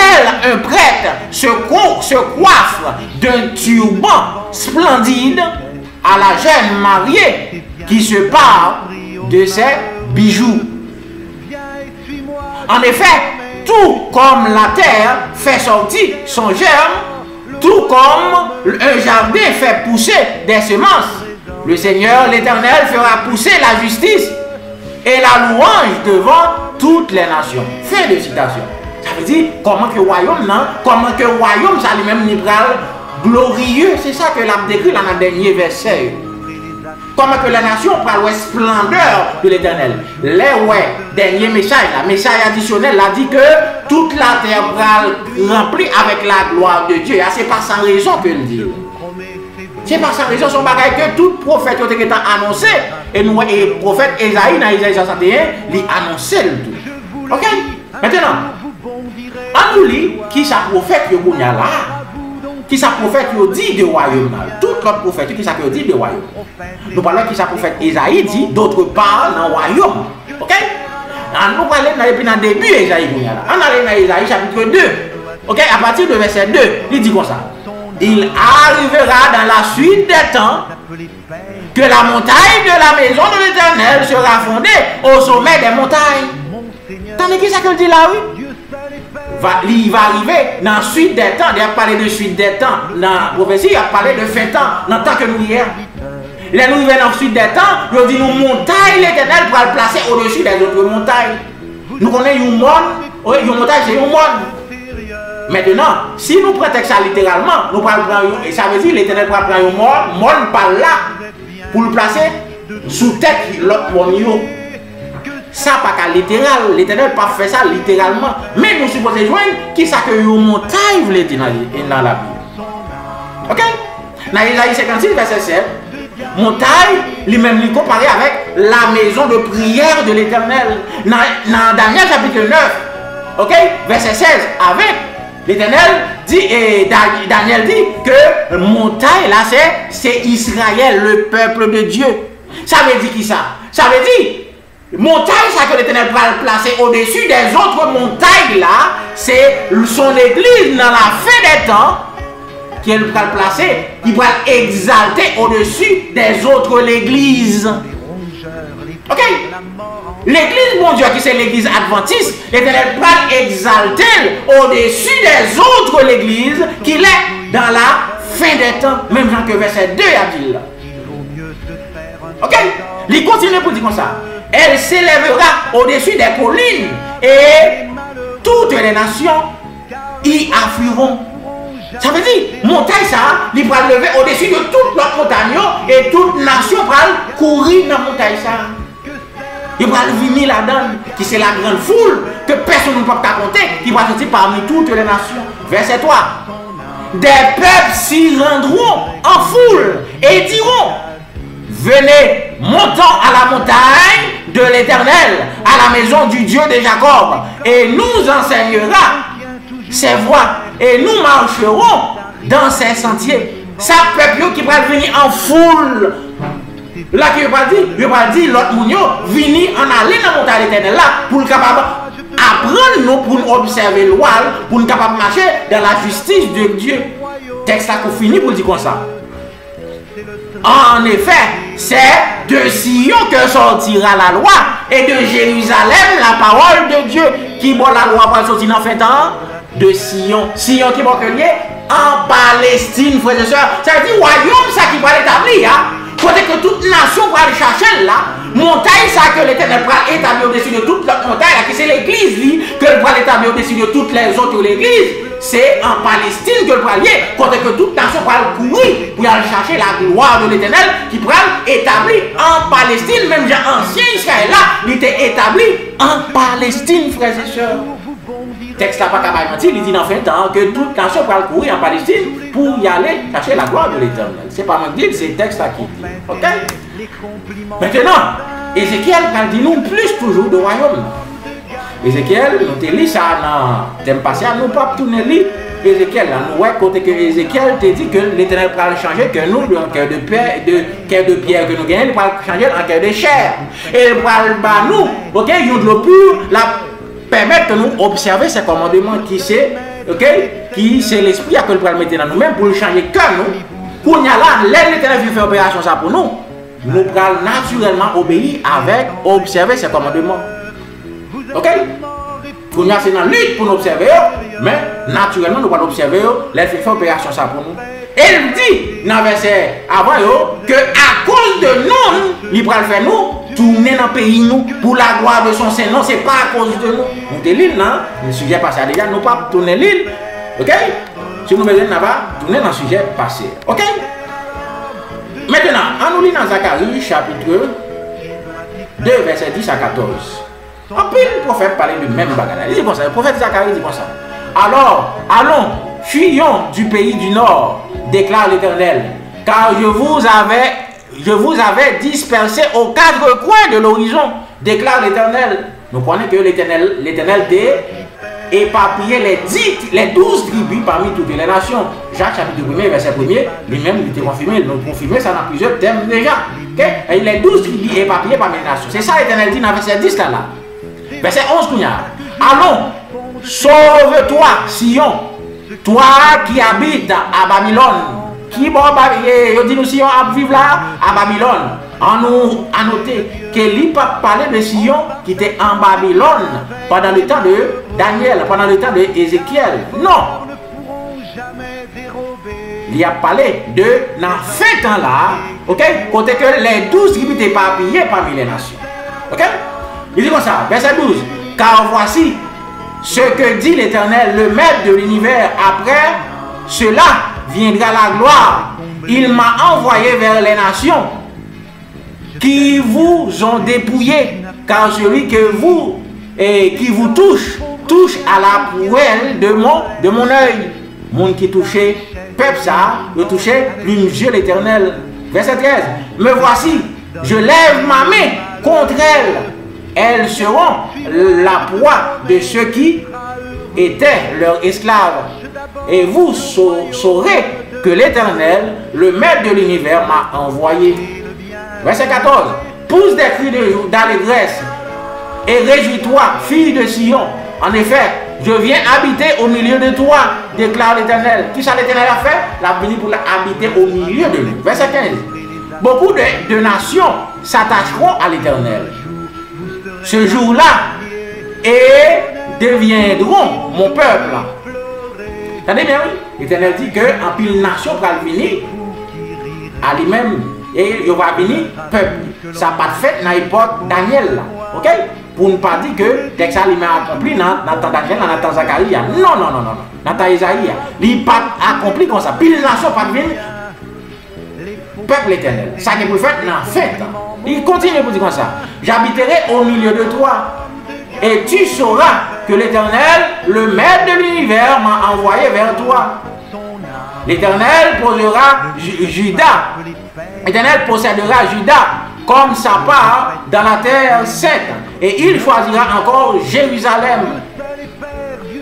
[SPEAKER 2] un prêtre, se coiffe d'un turban splendide à la jeune mariée qui se pare de ses bijoux. En effet, tout comme la terre fait sortir son germe, tout comme un jardin fait pousser des semences, le Seigneur l'Éternel fera pousser la justice et la louange devant toutes les nations. Fin de citation. Ça veut dire comment que le royaume, non? Comment que le royaume, ça lui-même libéral, glorieux. C'est ça que l'a décrit dans le dernier verset. Comment que la nation parle la splendeur de l'Éternel. Les dernier message additionnel a dit que toute la terre sera remplie avec la gloire de Dieu. C'est pas sans raison que le dit. C'est pas sans raison, son bagage que tout prophète qui était annoncé. Et nous, le prophète Esaïe, dans Isaïe 61, il annonçait le tout. Ok? Maintenant, on nous lit qui sa prophète qui est là. Qui sa prophète qui dit de royaume. Tout l'autre prophète qui sa dit de royaume. Nous parlons qui sa prophète Esaïe dit d'autre part dans le royaume. Ok? Nous parlons dans le début Esaïe. On allait dans Esaïe chapitre 2. Ok? À partir du verset 2, il dit comme ça. Il arrivera dans la suite des temps que la montagne de la maison de l'Éternel sera fondée au sommet des montagnes. T'en es qui ça que dit là, oui? Il va arriver dans la suite des temps. Il a parlé de suite des temps. Dans la prophétie, il a parlé de fin temps. Dans le temps que nous y sommes. Là, nous arrivons dans la suite des temps. Il dit nous montagne l'Éternel pour le placer au-dessus des autres montagnes. Nous connaissons une montagne. Oui, une montagne, c'est une montagne. Maintenant, si nous prenons ça littéralement, nous prenons, ça veut dire l'Éternel prend un monde par là pour le placer sous tête l'autre monde. Ça pas qu'à littéral, l'Éternel pas fait ça littéralement. Mais nous supposons joindre qui ça que une montagne voulait dire dans la Bible. Ok? Dans Isaïe 56, verset 7, montagne, lui-même lui comparé avec la maison de prière de l'Éternel. Dans Daniel chapitre 9, ok? Verset 16, avec l'Éternel dit, et Daniel dit que montagne là c'est Israël, le peuple de Dieu. Ça veut dire qui ça? Ça veut dire montagne, ça que l'Éternel va le placer au-dessus des autres montagnes là, c'est son église dans la fin des temps qu'il va le placer, il va l'exalter au-dessus des autres églises. Ok? L'église, mon Dieu, qui c'est l'église adventiste, l'Éternel va l'exalter au-dessus des autres églises qu'il est dans la fin des temps. Même Jean que verset 2 a dit là. Ok? Il continue pour dire comme ça. Elle s'élèvera au-dessus des collines et toutes les nations y afflueront. Ça veut dire, montagne ça, il va lever au-dessus de toute notre montagne et toute nation va courir dans la montagne ça. il va venir là-dedans, qui c'est la grande foule, que personne ne peut pas compter, qui va sortir parmi toutes les nations. Verset 3. Des peuples s'y rendront en foule et diront, venez, montons à la montagne de l'Éternel, à la maison du Dieu de Jacob, et nous enseignera ses voies, et nous marcherons dans ses sentiers. Ça peuple qui va venir en foule. Là, qui va dire, l'autre mounio, venir en aller dans la montagne de l'Éternel là, pour le capable apprendre nous, pour nous observer le loi, pour nous capable marcher dans la justice de Dieu. Texte là qu'on finit pour dire comme ça. En effet, c'est de Sion que sortira la loi, et de Jérusalem la parole de Dieu. Qui va la loi pour sortir dans fin temps? De Sion. Sion qui va lier en Palestine, frères et sœurs. Ça veut dire royaume ça qui va l'établir. Hein? Côté que toute nation va aller chercher là, montagne ça que l'Éternel va établir au-dessus de toute la montagne, là, qui c'est l'église lui, que le va établir au-dessus de toutes les autres l'église. C'est en Palestine que le va lier, côté que toute nation va courir pour aller chercher la gloire de l'Éternel qui va établir en Palestine. Même l'ancien Israël là, il était établi en Palestine, frères et sœurs. Texte là pas capable de mentir, il dit dans fin temps que toute nation va courir en Palestine pour y aller chercher la gloire de l'Éternel. C'est pas moi qui dis, c'est le texte là qui dit. Ok? Maintenant, Ézéchiel va dire nous plus toujours de royaume. Ézéchiel, nous te lit ça dans le thème passé, nous pas tourner lire Ézéchiel là, nous voyons côté que Ézéchiel te dit que l'Éternel va changer que nous, le cœur de pierre que nous gagnons, il va changer en cœur de chair. Et il va nous, ok, il de l'eau pure, la permettre de nous observer ces commandements qui c'est, ok, qui c'est l'esprit à que nous pouvons mettre dans nous-mêmes pour changer cœur nous. Pour nous là, l'Éternel vient faire opération ça pour nous. Nous pouvons naturellement obéir avec observer ces commandements. Ok? Pour nous c'est dans la lutte pour nous observer, mais naturellement nous pouvons observer, l'Éternel fait opération ça pour nous. Et il dit dans le verset avant que à cause de nous, il va faire nous tourner dans le pays nous pour la gloire de son Seigneur. Ce n'est pas à cause de nous. Nous sommes l'île, non? Le sujet passé déjà, nous ne pouvons pas tourner l'île. Ok? Si nous besoin pas tourner dans le sujet passé. Ok? Maintenant, on nous lit dans Zacharie chapitre 2, verset 10 à 14. En plus, le prophète parlait du même bagage. Il dit comme ça. Le prophète Zacharie dit comme ça. Alors, allons, fuyons du pays du nord, déclare l'Éternel, car je vous avais dispersé aux quatre coins de l'horizon, déclare l'Éternel. Nous connaissons que l'Éternel a éparpillé les 12 tribus parmi toutes les nations. Jacques chapitre 1, verset 1, lui-même il était confirmé, il nous confirmé ça dans plusieurs thèmes déjà. Okay? Et les 12 tribus éparpillées parmi les nations. C'est ça l'Éternel dit dans verset 10 là. Verset 11, allons, sauve-toi, Sion, toi qui habites à Babylone. Qui bon, il dit nous Sion à vivre là, à Babylone. On nous a noté que l'I pas parlé de Sion qui était en Babylone pendant le temps de Daniel, pendant le temps de Ézéchiel. Non. Il a parlé de dans fin temps là, ok, côté que les 12 tribus étaient éparpillées parmi les nations. Ok? Il dit comme ça, verset 12. Car voici ce que dit l'Éternel, le Maître de l'univers, après cela viendra la gloire. Il m'a envoyé vers les nations qui vous ont dépouillé, car celui que vous qui vous touche à la poêle de mon œil. Monde qui touchait, peuple ça, le touchait, Dieu l'Éternel. Verset 13. Me voici, je lève ma main contre elles. Elles seront la proie de ceux qui étaient leurs esclaves. Et vous saurez que l'Éternel, le Maître de l'univers, m'a envoyé. Verset 14. Pousse des cris d'allégresse et réjouis-toi, fille de Sion. En effet, je viens habiter au milieu de toi, déclare l'Éternel. Qui ça l'Éternel a fait? La venue pour habiter au milieu de nous. Verset 15. Beaucoup de nations s'attacheront à l'Éternel ce jour-là et deviendront mon peuple. Attendez bien, oui. L'Éternel dit qu'en pile nation va venir à lui-même et il va venir peuple. Ça n'a pas fait dans l'époque Daniel là. Ok? Pour ne pas dire que texte ça lui accompli dans le temps Daniel, dans le temps Zacharie. Non. Dans le temps Isaïe. Il n'a pas accompli comme ça. Pile nation va venir peuple l'Éternel. Ça qui peut faire dans la fête. Il continue pour dire comme ça. J'habiterai au milieu de toi. Et tu sauras que l'Éternel, le maître de l'univers, m'a envoyé vers toi. L'Éternel posera Juda. L'Éternel possédera Juda comme sa part dans la terre sainte. Et il choisira encore Jérusalem.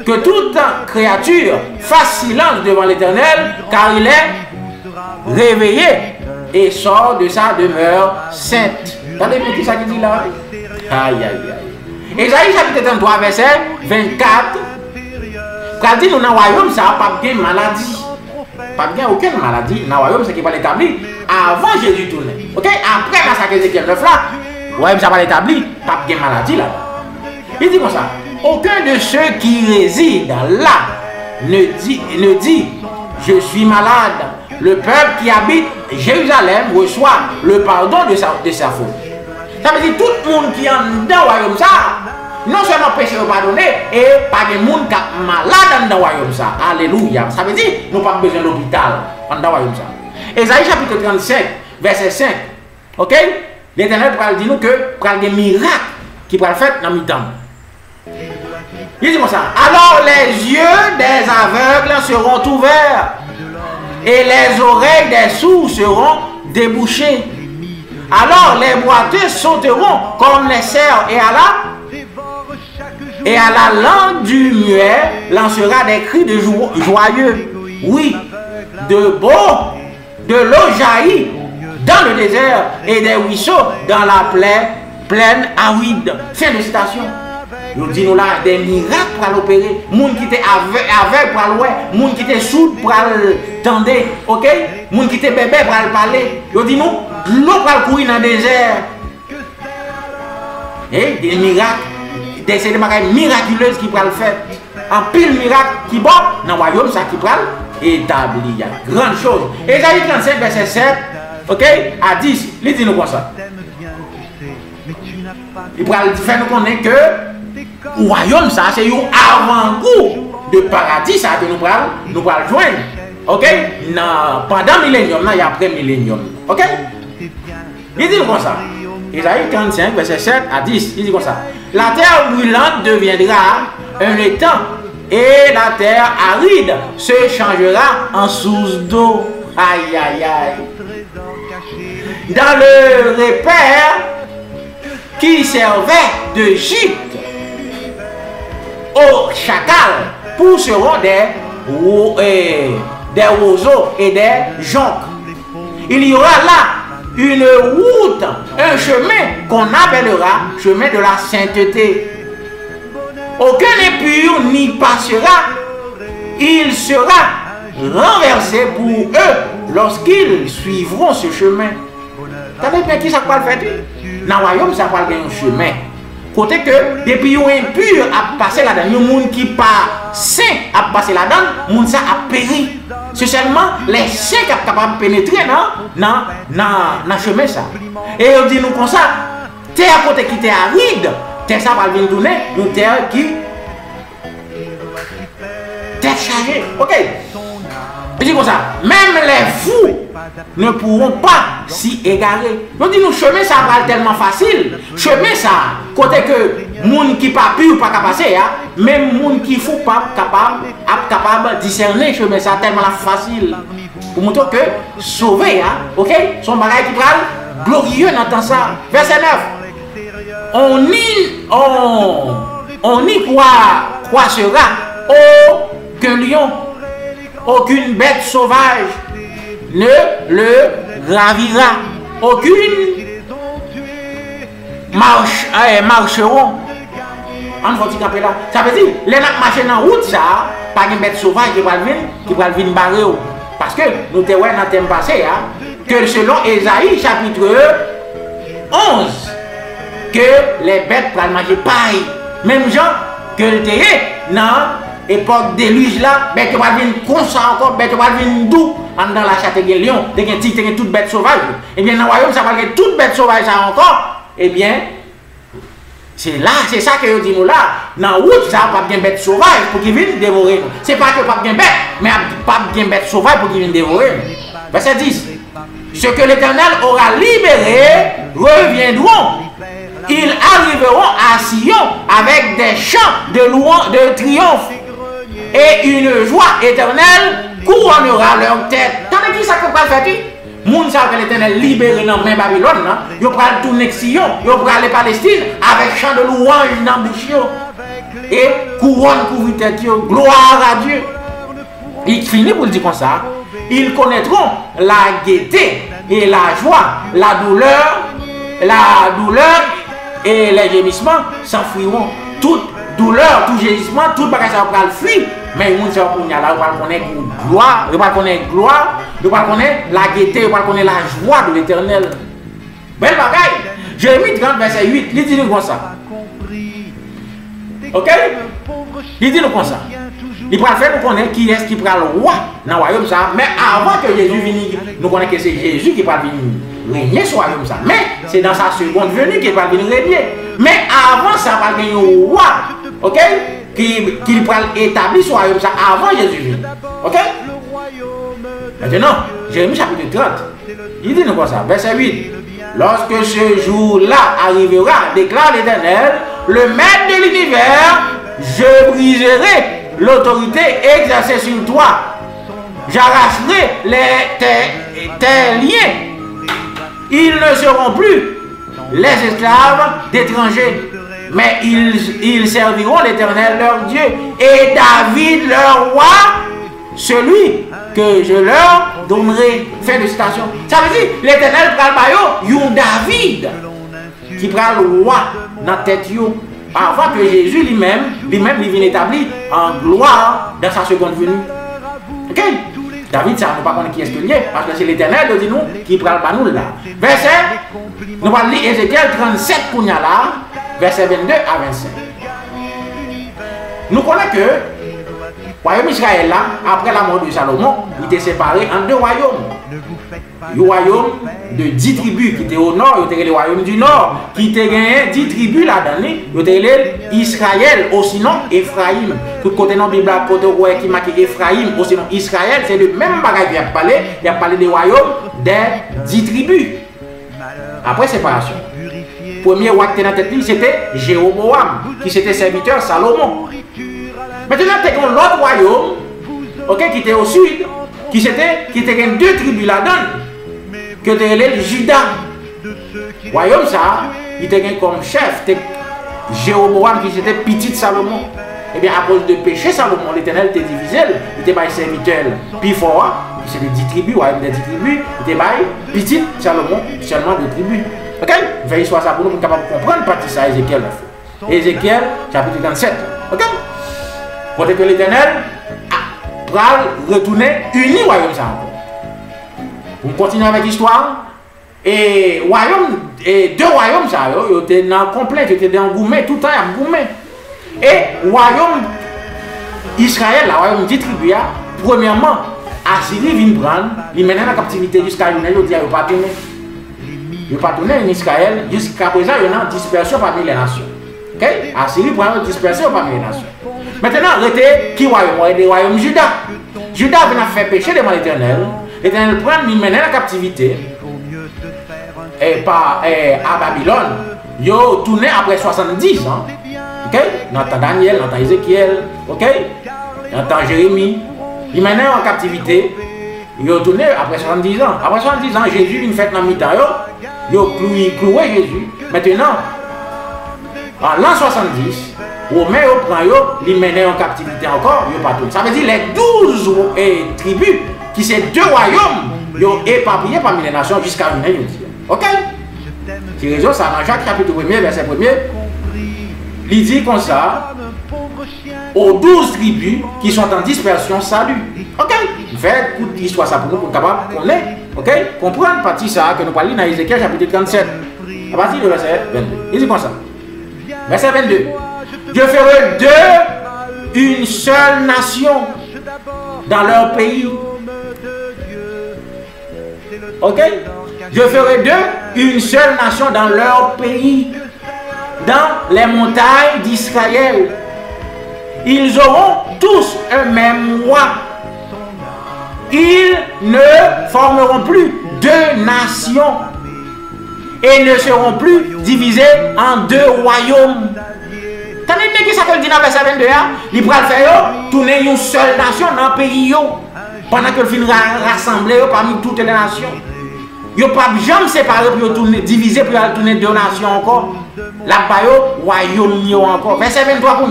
[SPEAKER 2] Que toute créature fasse silence devant l'Éternel, car il est réveillé et sort de sa demeure sainte. Regardez bien qui ça qui dit là. Aïe, aïe, aïe. Ésaïe chapitre 33, verset 24. Quand dit nous dans le royaume, ça n'a pas de maladie. Pas bien aucune maladie dans le royaume, c'est qui va l'établir avant Jésus tourner. Ok? Après le massacre d'Ézéchiel 9 là, le royaume ça va l'établir, pas de maladie là. Il dit comme ça. Aucun de ceux qui résident là ne dit je suis malade. Le peuple qui habite Jérusalem reçoit le pardon de sa faute. Ça veut dire tout le monde qui est dans le royaume ça, non seulement péché au pardonné, et pas de monde qui est malade dans le royaume ça. Alléluia. Ça veut dire nous n'avons pas besoin de l'hôpital dans le royaume ça. Ésaïe chapitre 35, verset 5. Ok? L'Éternel va dire nous que il y a des miracles qui vont faire dans le temps. Il dit comme ça. Alors les yeux des aveugles seront ouverts et les oreilles des sourds seront débouchées. Alors les boiteux sauteront comme les cerfs et à la langue du muet lancera des cris de joyeux. Oui, de l'eau jaillit dans le désert et des ruisseaux dans la plaine aride. Fin de citation. Nous disons là des miracles pour l'opérer. Moun qui était aveugle pour l'ouer, moun qui était sourd pour l'entendre, ok? Moun qui était bébé pour le parler. Nous disons l'eau pour courir dans le désert. Et des miracles, des choses miraculeuses qui pourraient le faire. En pile miracle qui bon dans le royaume ça qui pourrait établir. Grande chose. Ésaïe 35 verset 7, ok? À 10, il dit nous comme ça. Il pourrait faire nous connaître que le royaume, ça, c'est un avant-goût de paradis, ça, que nous pourrons joindre. Ok? Pendant millénium, et après millénium. Ok? Il dit comme ça. Ésaïe 45, verset 7 à 10. Il dit comme ça. La terre brûlante deviendra un étang, et la terre aride se changera en source d'eau. Aïe, aïe, aïe. Dans le repère qui servait de gîte aux chacals pousseront des roseaux et des joncs. Il y aura là une route, un chemin qu'on appellera chemin de la sainteté. Aucun impur n'y passera. Il sera renversé pour eux lorsqu'ils suivront ce chemin. Vous savez bien qui ça va le faire? Dans le royaume, ça va un chemin. Côté que depuis un impur a passé là-dedans, un monde qui pas saint a passé là-dedans, monde ça a péri. C'est seulement les saints qui sont capables de pénétrer dans le chemin ça. Et on dit nous comme ça, terre côté qui était aride, terre ça va venir donner une terre qui terre chargée. Ok. Je dis comme ça, même les fous ne pourront pas s'y égarer. On dit nous chemin ça va tellement facile. Chemin ça, côté que moun qui pas pur pas capable passer, même moun qui fou pas capable de discerner chemin ça tellement facile. Pour montrer que sauver, ok, son bagage qui pral glorieux dans ça. Verset 9. On y croissera aucun lion, aucune bête sauvage ne le ravira, aucune marcheront. On va dire là. Ça veut dire, les gens marchent dans la route, ça, pas de bête sauvage qui va venir barrer. Parce que nous te voyons dans le thème passé, que selon Ésaïe chapitre 11, que les bêtes vont manger pareil. Même gens que le dans l'époque déluge là, bête va venir comme ça encore, bête va venir doux. Dans la chatte de lion, tu as toute bête sauvage. Et bien dans le royaume, ça va être toute bête sauvage encore. Et bien, c'est ça que je dis nous là. Dans la route, ça va pas bien bête sauvage pour qu'ils viennent dévorer. C'est pas que pas bien bête, mais pas bien bête sauvage pour qu'ils viennent dévorer. Verset 10. Ce que l'Éternel aura libéré reviendront. Ils arriveront à Sion avec des chants de triomphe et une joie éternelle couronnera leur tête. T'as dit ça que va faire? Moun sa que l'Éternel libéré dans main Babylone, ils vont tourner Sion, ils vont aller Palestine avec chant de louange dans bouche et couronne couvrir tête, gloire à Dieu. Il finit pour dire comme ça. Ils connaîtront la gaieté et la joie, la douleur et les gémissements s'enfuiront. Toute douleur, tout gémissement, tout bagage ça va le fuir. Mais ils vont connaître gloire, ils vont connaître gloire, ils vont connaître la gaieté, ils vont connaître la joie de l'Éternel. Belle bagaille. Jérémie 30, verset 8, il dit nous comme ça. Ok? Il dit nous comme ça. Il va faire nous connaître qui est-ce qui prend le roi dans le royaume ça. Mais avant que Jésus vienne, nous connaissons que c'est Jésus qui va venir régner sur le royaume ça. Mais c'est dans sa seconde venue qu'il va venir régner. Mais avant ça, il va venir un roi, ok, qui va établir sur le royaume ça avant Jésus vienne. Ok? Maintenant, Jérémie chapitre 30, il dit nous comme ça, verset 8. Lorsque ce jour-là arrivera, déclare l'Éternel, le maître de l'univers, je briserai l'autorité exercée sur toi. J'arracherai tes liens. Ils ne seront plus les esclaves d'étrangers, mais ils serviront l'Éternel leur Dieu et David leur roi, celui que je leur donnerai. Fin de citation. Ça veut dire l'Éternel prend le maillot, David, qui prend le roi dans la tête. Avant que Jésus lui-même, il vient établi en gloire dans sa seconde venue. Ok? David, ça ne pas connaître qui est-ce qu'il est, parce que c'est l'Éternel qui dit nous qui prend le nous là. Verset, nous allons lire Ézéchiel 37 pour là, verset 22 à 25. Nous connaissons que le royaume Israël, là, après la mort de Salomon, il était séparé en deux royaumes. Le royaume de 10 tribus qui était au nord, il était le royaume du nord, qui était gagné 10 tribus là-dedans, il était Israël, ou sinon Ephraïm. Tout côté dans la Bible, côté qui marque Ephraïm, ou sinon Israël, c'est le même bagage qu'il a parlé des royaumes des 10 tribus. Après séparation. Le premier roi qui était dans la tête, c'était Jéroboam, qui était serviteur Salomon. Maintenant, tu as l'autre royaume, okay, qui était au sud, qui était deux tribus là-dedans, que était le Juda. Le royaume, ça, il était comme chef, Jéroboam, qui était petit Salomon. Et bien, à cause de péché, Salomon, l'Éternel était divisé, il était par serviteur plus fort, qui c'était 10 tribus, le royaume des 10 tribus, il était par petit Salomon, seulement 2 tribus. Ok? Veillez sur ça pour nous, pour capable de comprendre partie ça, Ézéchiel. Ézéchiel, chapitre 37. Ok? Pour que l'Éternel va retourner uni royaume ça encore. On continue avec l'histoire. Et royaume, et deux royaumes ça, ils étaient dans complet, ils étaient dans gourmet, tout le temps à gourmet. Et royaume Israël, le royaume dit tribu, premièrement, Assyrie vient prendre, il mène en captivité jusqu'à une il dit il pas tourner. Il pas tourner en Israël, jusqu'à présent, il y a une dispersion parmi les nations. Ok? Assyrie prend une dispersion parmi les nations. Maintenant, arrêtez qui royaume? Le royaume Juda. Juda vient faire péché devant l'Éternel. L'Éternel prend, il mène en captivité. Et à Babylone, ils ont tourné après 70 ans. Ok? Dans le temps Daniel, dans le temps Ézéchiel, ok? Dans le temps Jérémie. Ils mènent en captivité. Ils ont tourné après 70 ans. Après 70 ans, Jésus une fête dans le mi-temps. Ils ont cloué Jésus. Maintenant, en l'an 70, Romains ils mènent en captivité encore, ils pas tourné. Ça veut dire les 12 tribus qui sont deux royaumes, ils ont éparpillé parmi les nations jusqu'à une année. Ok? C'est raison, ça dans Jacques chapitre 1er, verset 1er, il dit comme ça, aux 12 tribus qui sont en dispersion, salut. Ok? Faites toute l'histoire ça pour nous, pour capable de connaître, ok? Comprendre partie ça que nous parlons dans Ézéchiel chapitre 37, à partir du verset 22. Il dit comme ça. Verset 22. Je ferai d'eux une seule nation dans leur pays. Ok? Je ferai d'eux une seule nation dans leur pays, dans les montagnes d'Israël. Ils auront tous un même roi. Ils ne formeront plus deux nations et ne seront plus divisés en deux royaumes. Tenez bien qui ça que le dit dans verset 22, il va faire tourner une seule nation dans le pays pendant que le film rassemblé parmi toutes les nations. Il n'y a pas jamais séparé pour tourner, diviser pour tourner deux nations encore. Là-bas, royaume encore. Verset 23 pour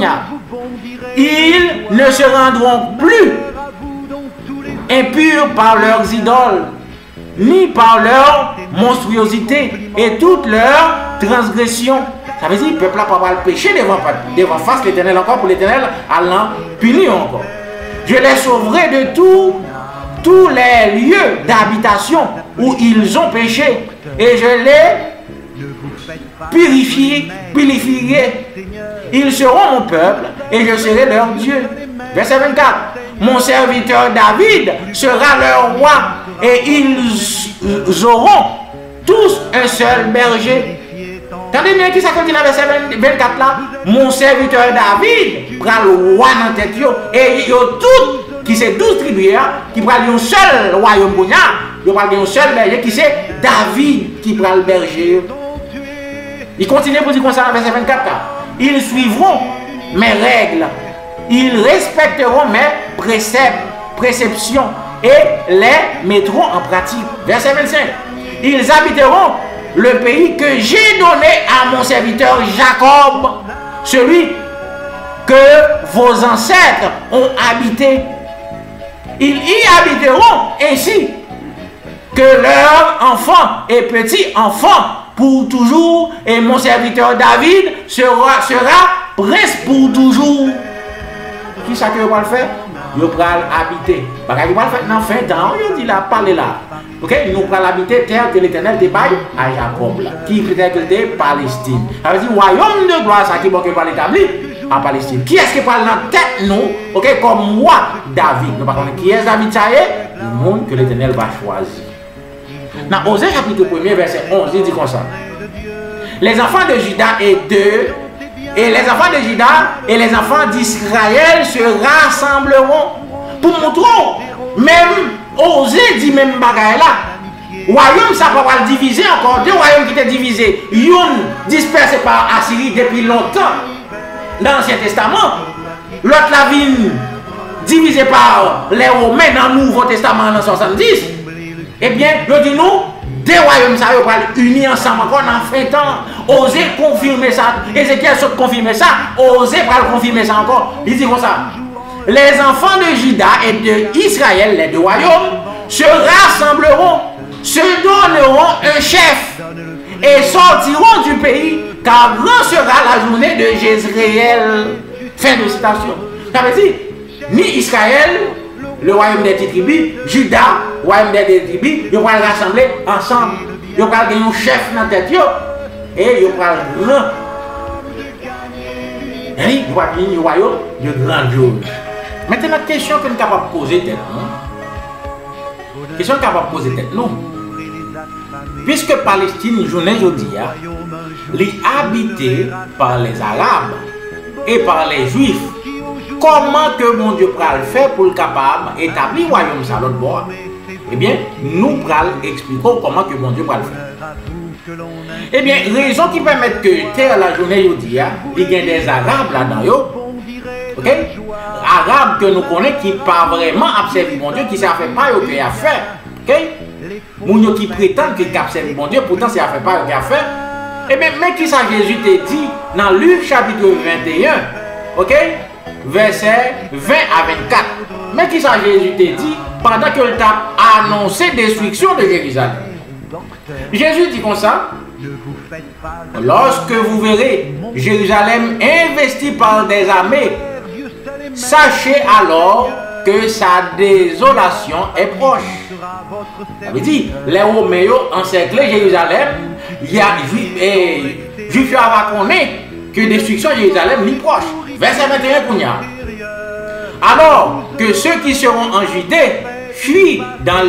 [SPEAKER 2] ils ne se rendront plus impurs par leurs idoles, ni par leur monstruosité et toutes leurs transgressions. Ça veut dire que le peuple n'a pas le péché devant face l'Éternel encore pour l'Éternel allant punir encore. Je les sauverai de tous les lieux d'habitation où ils ont péché et je les purifierai. Ils seront mon peuple et je serai leur Dieu. Verset 24. Mon serviteur David sera leur roi et ils auront tous un seul berger. Attendez bien qui ça dit dans verset 24 là. Mon serviteur David prend le roi dans tête et il y a tout qui c'est 12 tribus qui prend un seul royaume. Il prend un seul berger qui c'est David qui prend le berger. Il continue pour dire comme ça dans verset 24 là. Ils suivront mes règles. Ils respecteront mes préceptions et les mettront en pratique. Verset 25. Ils habiteront le pays que j'ai donné à mon serviteur Jacob, celui que vos ancêtres ont habité. Ils y habiteront ainsi que leurs enfants et petits-enfants pour toujours, et mon serviteur David sera prince pour toujours. Qui ça que vous allez faire? Vous allez habiter. Vous allez faire dans fin temps, vous allez parler là. Ok, nous allons habiter terre que l'Éternel débaille à Jacob là. Qui peut-être que c'est Palestine. Ça veut dire royaume de gloire, ça qui va l'établir en Palestine. Qui est-ce qui parle dans la tête nous? Ok, comme moi, David. Nous parlons qui est David, ça y est? Le monde que l'Éternel va choisir. Dans Osée chapitre 1er, verset 11, il dit comme ça. Les enfants de Juda et les enfants de Juda et les enfants d'Israël se rassembleront pour montrer, même Osée dit même bagaille là. Royaume ça va pas diviser encore, deux royaumes qui étaient divisés. Yon dispersé par Assyrie depuis longtemps dans l'Ancien Testament. L'autre la ville divisé par les Romains dans le Nouveau Testament en 70. Eh bien, je dis nous, deux royaumes ça vont unir ensemble encore dans fin temps. Osez confirmer ça. Ézéchiel saute confirmer ça. Osez pas confirmer ça encore. Il dit comme ça. Les enfants de Juda et d'Israël, les deux royaumes, se rassembleront, se donneront un chef et sortiront du pays, car grand sera la journée de Jezréel. Fin de citation. Ça veut dire, ni Israël, le royaume des tribus, Juda, le royaume des tribus, ils vont rassembler ensemble. Ils vont gagner un chef dans la tête et ils vont grand. Ils vont gagner un royaume de grandiose. Maintenant, la question que nous sommes capables de poser tête nous. Question que nous sommes capables de poser tête nous. Puisque Palestine, journée aujourd'hui, est habitée par les Arabes et par les Juifs, comment que mon Dieu peut le faire pour le capable d'établir le royaume à l'autre bord? Eh bien, nous allons expliquer comment que mon Dieu peut le faire. Eh bien, raison qui permet que terre la journée aujourd'hui, il y a des Arabes là-dedans. Ok? Arabes que nous connaissons qui ne pas vraiment observer mon Dieu, qui ne savent pas ce qu'il a fait. Ok? Moun qui prétendent qu'ils observent mon Dieu, pourtant ça ne fait pas ce qu'il a fait. Eh bien, mais qui ça Jésus t'a dit dans Luc chapitre 21, ok? Verset 20 à 24. Mais qui ça Jésus t'a dit pendant qu'il t'a annoncé destruction de Jérusalem? Jésus dit comme ça. Lorsque vous verrez Jérusalem investie par des armées, sachez alors que sa désolation est proche. Ça veut dire, les Romains ont encerclé Jérusalem, il y a Juifs à connaître que la destruction de Jérusalem est proche. Verset 21 pour nous. Alors que ceux qui seront en Judée fuient dans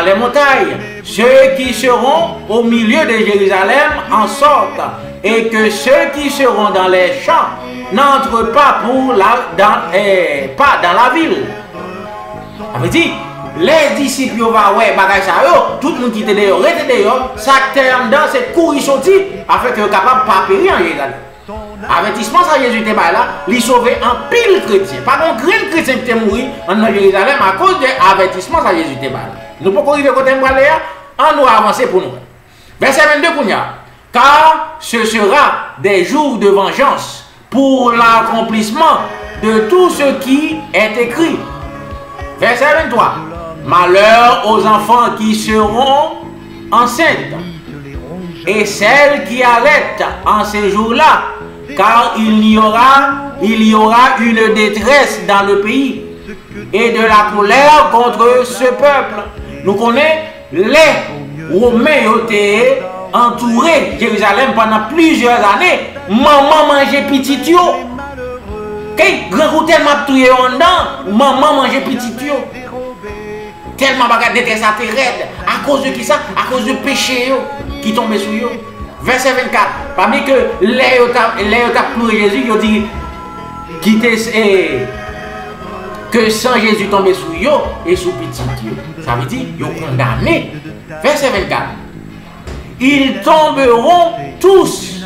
[SPEAKER 2] les montagnes, ceux qui seront au milieu de Jérusalem en sortent, et que ceux qui seront dans les champs n'entrent pas pas dans la ville. Ça veut dire, les disciples va ouais bagage ça yo, tout le monde qui était dehors, rete dehors, ça terme dans c'est courir sorti afin que capable pas périr en Jérusalem. Avertissement ça Jésus était là, il sauver un pile chrétien. Pas un grand chrétien qui est mort en Jérusalem à cause de avertissement ça Jésus était là. Nous pouvons arriver côté aller on doit avancer pour nous. Verset 22 pour nous. Car ce sera des jours de vengeance pour l'accomplissement de tout ce qui est écrit. Verset 23. Malheur aux enfants qui seront enceintes et celles qui allaitent en ces jours-là, car il y aura une détresse dans le pays et de la colère contre ce peuple. Nous connaissons les Romains ont été entourés Jérusalem pendant plusieurs années. Maman mangeait petit yo. Grand coup tellement tué en dedans, maman mangeait petit yo. Tellement bagarre détresse à terre à cause de qui ça? À cause de péché qui tombait sur eux. Verset 24. Parmi que les pleuré Jésus, ils dit que sans Jésus tomber sur eux et sur petit yo. Ça veut dire ils sont condamnés. Verset 24. Ils tomberont tous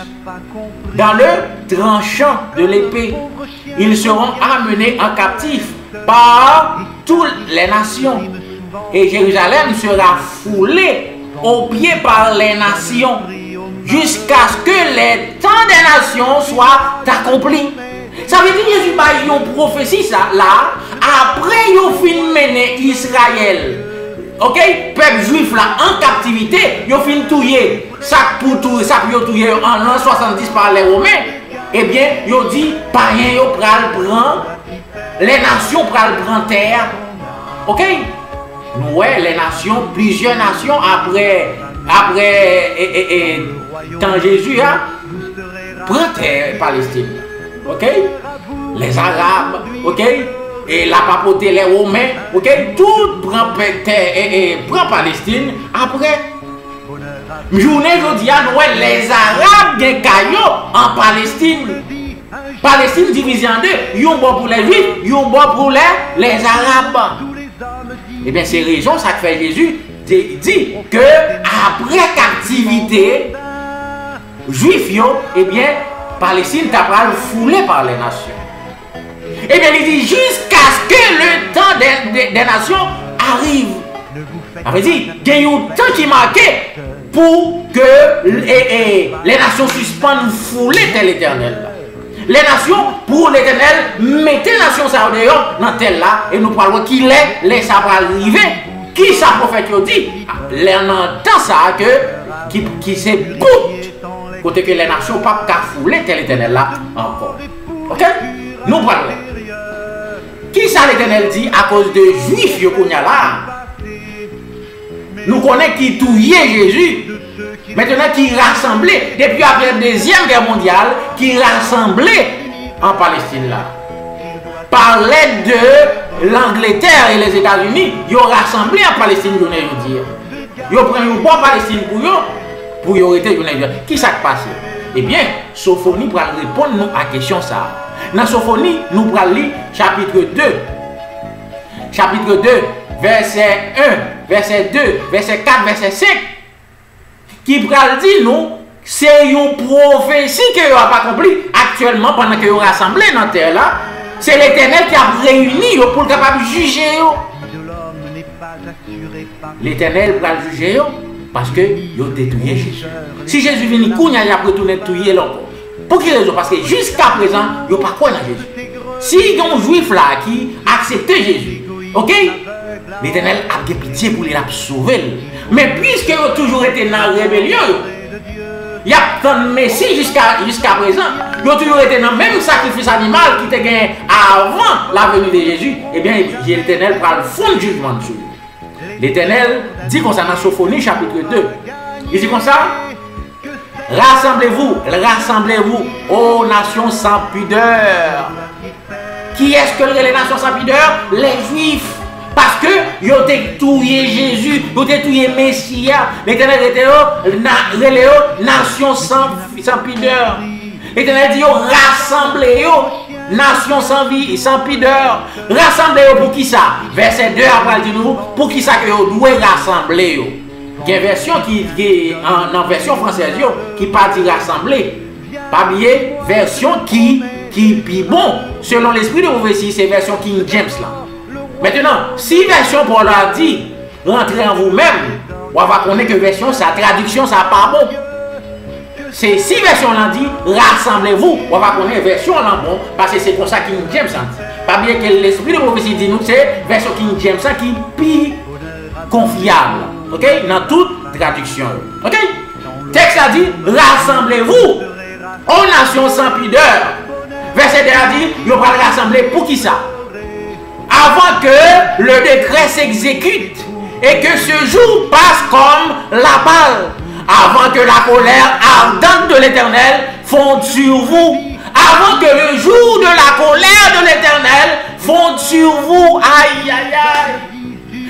[SPEAKER 2] dans le tranchant de l'épée. Ils seront amenés en captif par toutes les nations. Et Jérusalem sera foulée aux pieds par les nations jusqu'à ce que les temps des nations soient accomplis. Ça veut dire que Jésus a une prophétie ça, là, après il fin mener Israël. Ok, peuple juif là en captivité, ils fin touyer ça pour tout, ça pour touyer en l'an 70 par les Romains. Eh bien, ils dit païens yo pral prendre les nations pral prendre terre. Ok? Nous ouais, les nations, plusieurs nations après tant Jésus hein, prend terre Palestine. Ok? Les Arabes, ok? Et la papauté, les Romains, ok? Tout prend terre et prend Palestine après. Journée aujourd'hui, nous les Arabes des caillots en Palestine. Palestine divisée en deux. Yon bon pour les Juifs, yon bon pour les Arabes. Eh bien, c'est raison ça que fait Jésus dit que après captivité juif, eh bien, Palestine t'a pas foulé par les nations. Eh bien, il dit jusqu'à ce que le temps des nations arrive. Ça veut dire qu'il y a un temps qui est marqué pour que les nations suspendent fouler tel l'Éternel. Les nations, pour l'Éternel, mettez les nations ça dehors dans tel là, et nous parlons qu'il est, les ça va arriver. Qui ça prophète dit? On entend ça que qui c'est bout côté que les nations pas qu'à fouler tel l'Éternel là encore. Ok? Nous parlons. Qui ça l'Éternel dit à cause de Juifs qu'on y a là? Nous connaissons qui touillait Jésus. Maintenant qui rassemblait, depuis après la Deuxième Guerre mondiale, qui rassemblait en Palestine là. Par l'aide de l'Angleterre et les États-Unis, ils ont rassemblé en Palestine, je veux dire. Ils ont pris une bonne Palestine pour y arrêter, qui s'est passé? Eh bien, Sophonie pour répondre à la question ça. Dans Sophonie, nous prenons lire chapitre 2. Chapitre 2, verset 1, verset 2, verset 4, verset 5. Qui pral dit nous, c'est une prophétie que vous n'avez pas accompli actuellement pendant que vous rassemblez dans la terre là. C'est l'Éternel qui a réuni pour capable de juger. L'Éternel va juger parce que vous avez tué Jésus. Si Jésus vient, il a retourné tuer l'encore. Pour quelle raison? Parce que jusqu'à présent, vous n'avez pas quoi dans Jésus. Si il y a un juif là qui accepte Jésus, ok? L'Éternel a de pitié pour les sauver. Mais puisque vous avez toujours été dans la rébellion, il y a tant de Messie jusqu'à présent, vous avez toujours été dans le même sacrifice animal qui était gagné avant la venue de Jésus, eh bien l'Éternel prend le fond de jugement dessus. L'Éternel dit comme ça dans Sophonie chapitre 2. Il dit comme ça: rassemblez-vous, rassemblez-vous, ô nations sans pudeur. Qui est-ce que les nations sans pudeur? Les Juifs. Parce que ils ont tué Jésus, ils ont tué Messia. L'Éternel était nation sans pudeur. L'Éternel dit rassemblez-vous, nation sans vie, sans pudeur, rassemblez-vous pour qui ça? Verset 2 après dit nous, pour qui ça que vous devez rassembler? Il y a une version qui en version française qui pas dit rassembler. Pas bien, version qui bon, selon l'esprit de prophétie, c'est version King James là. Maintenant, si version Paul a dit, rentrez en vous-même, on va connaître que version, sa traduction, ça pas bon. C'est si version l'a dit, rassemblez-vous, on va connaître version là bon, parce que c'est comme ça King James a dit. Pas bien que l'esprit de prophétie dit nous, c'est version King James ça qui est plus confiable. Ok? Dans toute traduction. Ok? Texte a dit, rassemblez-vous, aux nations sans pudeur. Verset 2 a dit, nous allons rassembler pour qui ça? Avant que le décret s'exécute et que ce jour passe comme la balle. Avant que la colère ardente de l'Éternel fonde sur vous. Avant que le jour de la colère de l'Éternel fonde sur vous. Aïe, aïe, aïe.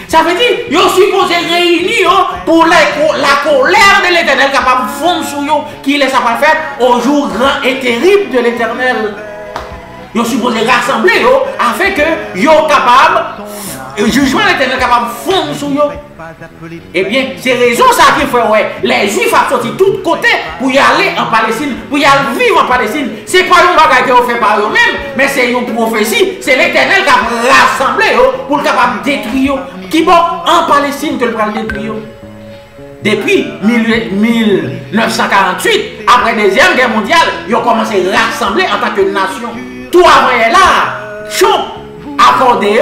[SPEAKER 2] Ça veut dire, ils sont supposés réunir pour la colère de l'Éternel capable de fondre sur eux, qui laisse pas faire au jour grand et terrible de l'Éternel. Ils sont supposés rassembler afin que ils soient capables, le jugement de l'Éternel capable de fondre sur eux. Eh bien, c'est raison ça qui fait, ouais, les Juifs ont sorti de tous côtés pour y aller en Palestine, pour y aller vivre en Palestine. Ce n'est pas un bagage qu'on fait par eux-mêmes, mais c'est une prophétie. C'est l'Éternel qui a rassemblé pour le capable de détruire. Qui va en Palestine que le va détruire. Depuis 1948, après la Deuxième Guerre mondiale, ils ont commencé à rassembler en tant que nation. Tout avant là, Trump accordé,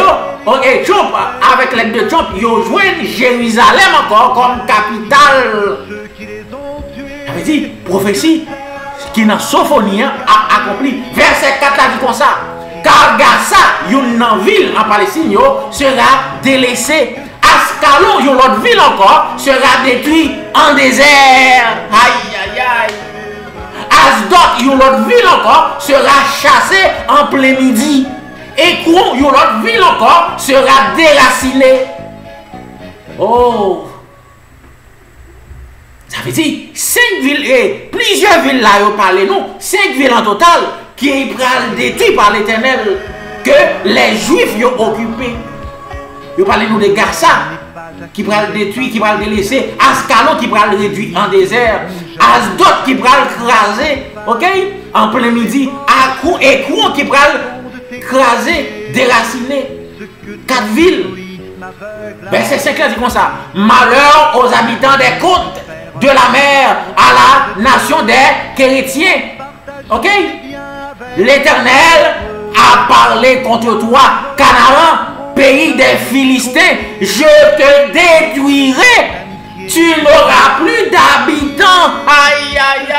[SPEAKER 2] et Trump, avec l'aide de Trump, ils ont joué Jérusalem encore comme capitale. Ça veut dire, prophétie qui dans Sophonie a accompli. Verset 4 a dit comme ça. Car Gaza, une ville en Palestine, sera délaissée. Ascalon, une autre ville encore, sera détruite en désert. Aïe, aïe, aïe. Asdod, une autre ville encore, sera chassée en plein midi. Écron, une autre ville encore, sera déracinée. Oh! Ça veut dire 5 villes et plusieurs villes là, vous parlez nous, 5 villes en total qui sont détruites par l'Éternel, que les Juifs ont occupé. Vous parlez nous de Gaza qui va le détruire, qui va le délaisser, Ascalon qui va le réduire en désert, Asdod qui va le craser, ok, en plein midi, Écron qui va le craser, déraciner. 4 villes. Verset 5 là dit comme ça. Malheur aux habitants des côtes de la mer, à la nation des chrétiens. Ok? L'Éternel a parlé contre toi, Canaan, pays des Philistins. Je te détruirai. Tu n'auras plus d'habitants. Aïe, aïe, aïe.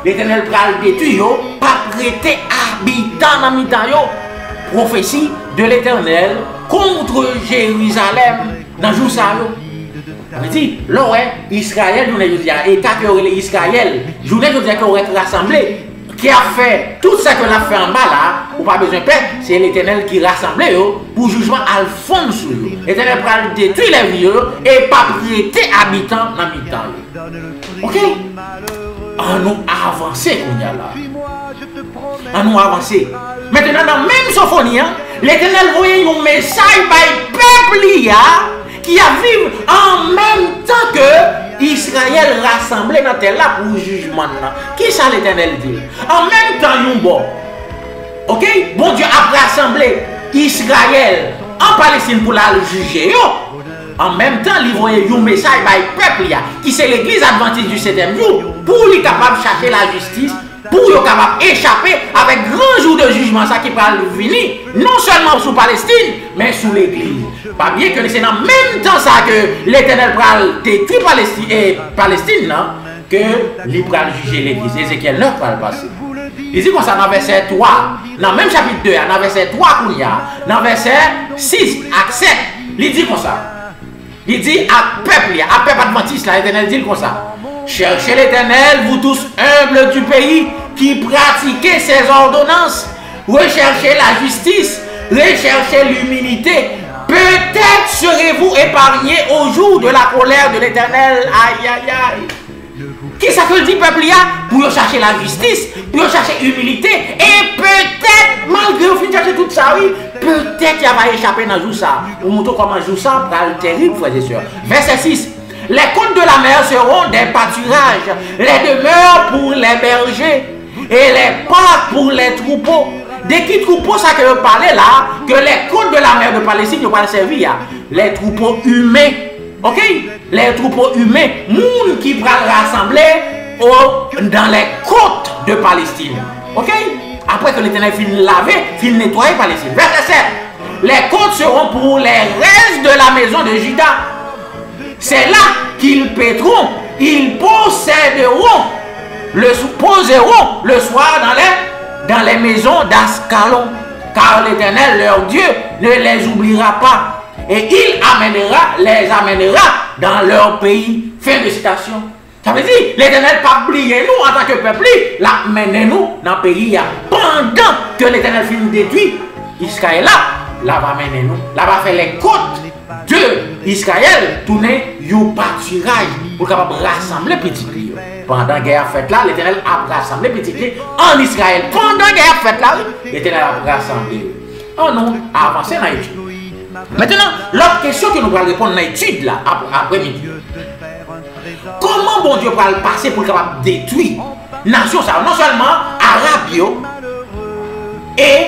[SPEAKER 2] L'Éternel va le détruire, pas prêter habitants dans le prophétie de l'Éternel contre Jérusalem dans le jour ça. On dit, là, Israël, et quand Israël, journée qui aurait rassemblé, qui a fait tout ça que l'a fait en bas là, ou pas besoin de paix, c'est l'Éternel qui rassemblait pour jugement à fond sur eux. L'Éternel va détruire les vieux et pas prêter habitants dans le temps. Ok? On nous avancer qu'on y a là. On nous avancer. Maintenant, dans la même Sophonie, l'Éternel voyait un message par peuple qui a vécu en même temps que Israël rassemblé dans tel là pour jugement. Qui ça l'Éternel dit? En même temps, yon bon. Ok? Bon Dieu a rassemblé Israël en Palestine pour la juger. En même temps, il voyait un message par le peuple qui c'est l'église adventiste du 7e jour pour lui capable de chercher la justice, pour lui capable d'échapper avec grand jour de jugement ça qui va venir non seulement sur Palestine mais sur l'église. Pas bien que c'est dans le même temps ça que l'Éternel va détruire Palestine non? Que il va juger l'église. Ézéchiel 9 va le passer. Il dit comme ça dans verset 3, dans le même chapitre 2, dans verset 3 qu'il y a, dans verset 6 à 7, il dit comme ça. Il dit à peuple adventiste, l'Éternel dit comme ça. Cherchez l'Éternel, vous tous humbles du pays, qui pratiquez ses ordonnances. Recherchez la justice, recherchez l'humilité. Peut-être serez-vous épargnés au jour de la colère de l'Éternel. Aïe, aïe, aïe. Qui ça que le dit peuple là? Pour chercher la justice, pour chercher l'humilité. Et peut-être, malgré au fin chercher tout ça, oui, peut-être il va échapper dans le jour ça. Ou montre comment jour ça, c'est terrible, frères et sœurs. Verset 6. Les côtes de la mer seront des pâturages, les demeures pour les bergers et les parcs pour les troupeaux. De qui troupeaux ça que je parlais là, que les côtes de la mer de Palestine ne vont pas servir, les troupeaux humains. Ok? Les troupeaux humains, moun qui vont rassembler dans les côtes de Palestine. Ok? Après que l'Éternel finit laver, finit nettoyer Palestine. Verset 7. Les côtes seront pour les restes de la maison de Juda. C'est là qu'ils paîtront, ils poseront le soir dans les maisons d'Ascalon. Car l'Éternel, leur Dieu, ne les oubliera pas. Et il les amènera dans leur pays. Fin de citation. Ça veut dire, l'Éternel pas oublier nous en tant que peuple, l'amène-nous dans le pays. Pendant que l'Éternel finit détruit, Israël là va mener nous, là va faire les côtes de Israël, tourner un pâturage pour capable rassembler petit clients. Pendant la guerre faite là, l'Éternel a rassemblé petit clients en Israël. Pendant la guerre faite là, l'Éternel a rassemblé. Oh non, avancer dans l'étude. Maintenant, l'autre question que nous allons répondre dans l'étude là, après-midi. Comment bon Dieu va le passer pour capable détruire nation ça, non seulement Arabes et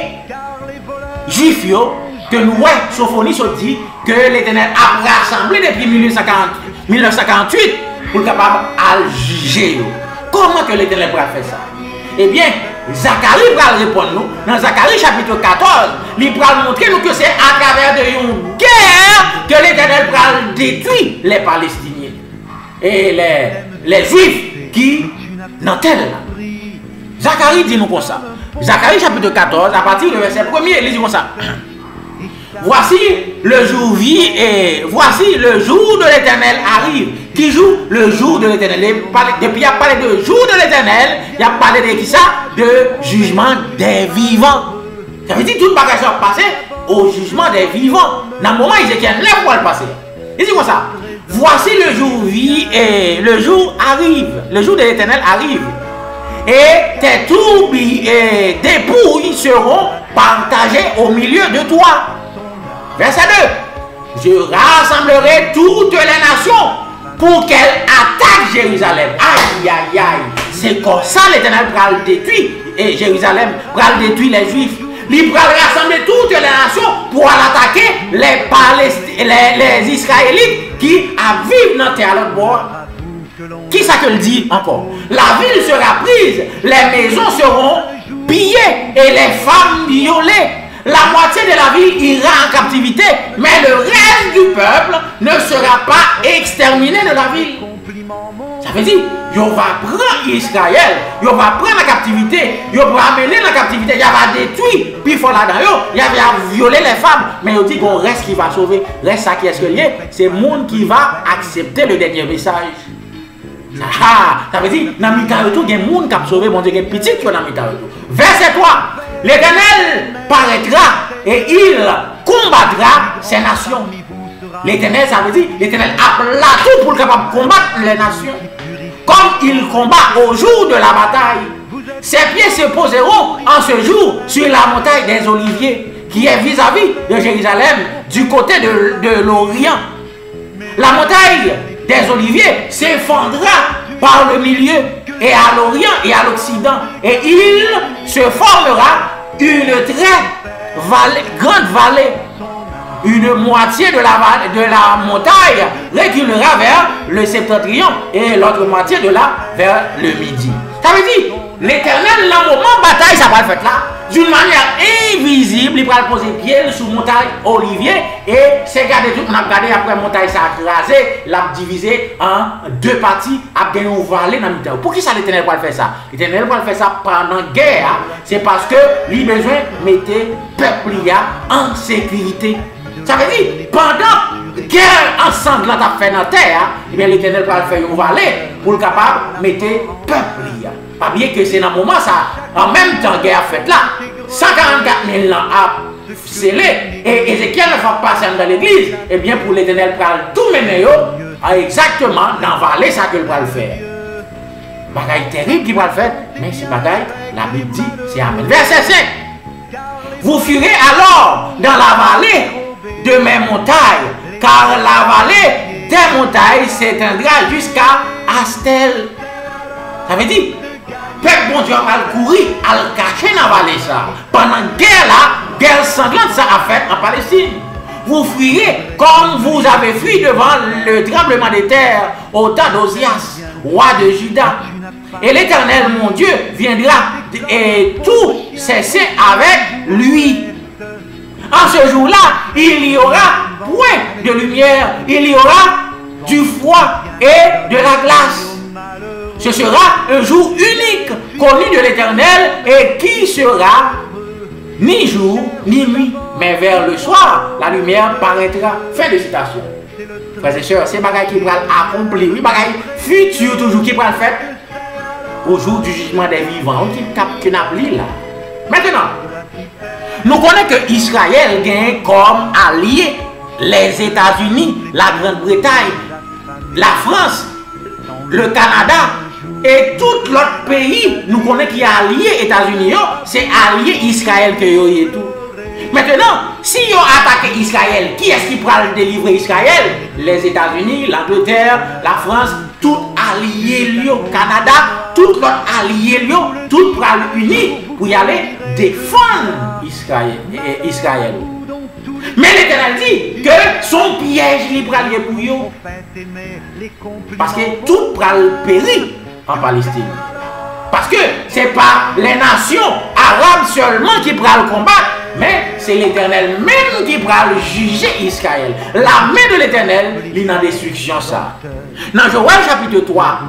[SPEAKER 2] Juifs, que nous voyons, Sophonie se dit que l'Éternel a rassemblé depuis 1948 pour capable à juger. Comment que l'Éternel va faire ça? Eh bien, Zacharie va répondre nous. Dans Zacharie chapitre 14, il va montrer nous que c'est à travers de une guerre que l'Éternel va détruire les Palestiniens et les Juifs qui n'ont tel. Zacharie dit nous comme ça. Zacharie chapitre 14, à partir du verset 1er, il dit comme ça. Voici le jour de l'Éternel arrive. Qui joue le jour de l'Éternel? Depuis il a parlé de jour de l'Éternel, il a parlé de qui ça? De jugement des vivants. Ça veut dire tout le bagage va passer au jugement des vivants. Dans le moment, Ézéchiel lève pour le passer. Il dit comme ça. Voici le jour arrive. Le jour de l'Éternel arrive. Et tes dépouilles seront partagées au milieu de toi. Verset 2. Je rassemblerai toutes les nations pour qu'elles attaquent Jérusalem. Aïe, aïe, aïe. C'est comme ça l'Éternel va le détruire. Et Jérusalem va le détruire les Juifs. Il va rassembler toutes les nations pour attaquer les Israélites qui vivent dans la terre à l'autre bord. Qui ça que le dit encore? La ville sera prise, les maisons seront pillées et les femmes violées. La moitié de la ville ira en captivité, mais le reste du peuple ne sera pas exterminé de la ville. Ça veut dire, on va prendre Israël, on va prendre la captivité, on va amener la captivité, on va détruire, puis il faut là-dedans, il va violer les femmes, mais on dit qu'on reste qui va sauver, reste ça qui est ce que c'est le monde qui va accepter le dernier message. Ça veut dire, dans le il y a des gens qui ont sauvé, bon Dieu, il y a des petits qui ont dans le Verset 3. L'Éternel paraîtra et il combattra ces nations. L'Éternel, ça veut dire, l'Éternel a tout pour capable combattre les nations. Comme il combat au jour de la bataille. Ses pieds se poseront en ce jour sur la montagne des Oliviers, qui est vis-à-vis de Jérusalem, du côté de l'Orient. La montagne des Oliviers s'effondra par le milieu, et à l'Orient et à l'Occident. Et il se formera une très grande vallée. Une moitié de la montagne reculera vers le septentrion et l'autre moitié vers le midi. Ça veut dire, l'Éternel, dans le moment de bataille, ça va le faire là, d'une manière invisible, il va poser pied sur la montagne Olivier et c'est garder tout, on a regardé après la montagne, ça a crasé, l'a divisé en deux parties, a gagné une vallée dans le milieu. Pour qui ça l'Éternel va faire ça? L'Éternel va faire ça pendant la guerre, c'est parce que il a besoin de mettre le peuple en sécurité. Ça veut dire, pendant la guerre ensemble là fait dans la terre, l'Éternel va faire une vallée pour le capable de mettre le peuple. Pas bien que c'est dans le moment ça, en même temps guerre faite là, 144 000 ans à scellé, et Ézéchiel ne va passer dans l'église, et bien pour l'Éternel va tout mener exactement dans la vallée ça qu'il va le faire. bagaille terrible qui va le faire, mais c'est bagaille, la Bible dit, c'est Amen. Verset 5. Vous fuirez alors dans la vallée de mes montagnes, car la vallée des montagnes s'étendra jusqu'à Astel. Ça veut dire, peuple bon Dieu va courir, à le cacher dans la vallée ça. Pendant la guerre là, guerre sanglante ça a fait en Palestine. Vous fuirez comme vous avez fui devant le tremblement de terre au temps d'Osias, roi de Juda. Et l'Éternel, mon Dieu, viendra et tout cesser avec lui. En ce jour-là, il y aura point de lumière, il y aura du froid et de la glace. Ce sera un jour unique, connu de l'Éternel, et qui sera ni jour ni nuit, mais vers le soir, la lumière paraîtra. Fin de citation. Frères et sœurs, c'est bagaille qui va accomplir, oui, bagaille futur toujours qui va le faire au jour du jugement des vivants. Qui n'a plus là. Maintenant, nous connaissons que Israël gagne comme allié les États-Unis, la Grande-Bretagne, la France, le Canada et tout l'autre pays. Nous connaissons qui est allié États-Unis, c'est allié Israël que yo et tout. Maintenant, si yo attaque Israël, qui est-ce qui pourra délivrer Israël? Les États-Unis, l'Angleterre, la France, tout allié le Canada, tout l'autre allié le, tout pourra l'unir pour y aller défendre Israël. Mais l'Éternel dit que son piège libre allié pour eux. Parce que tout pourra périr en Palestine. Parce que ce n'est pas les nations arabes seulement qui pourra le combattre, mais c'est l'Éternel même qui pourra le juger Israël. La main de l'Éternel, il a destruction ça. Dans Joël chapitre 3,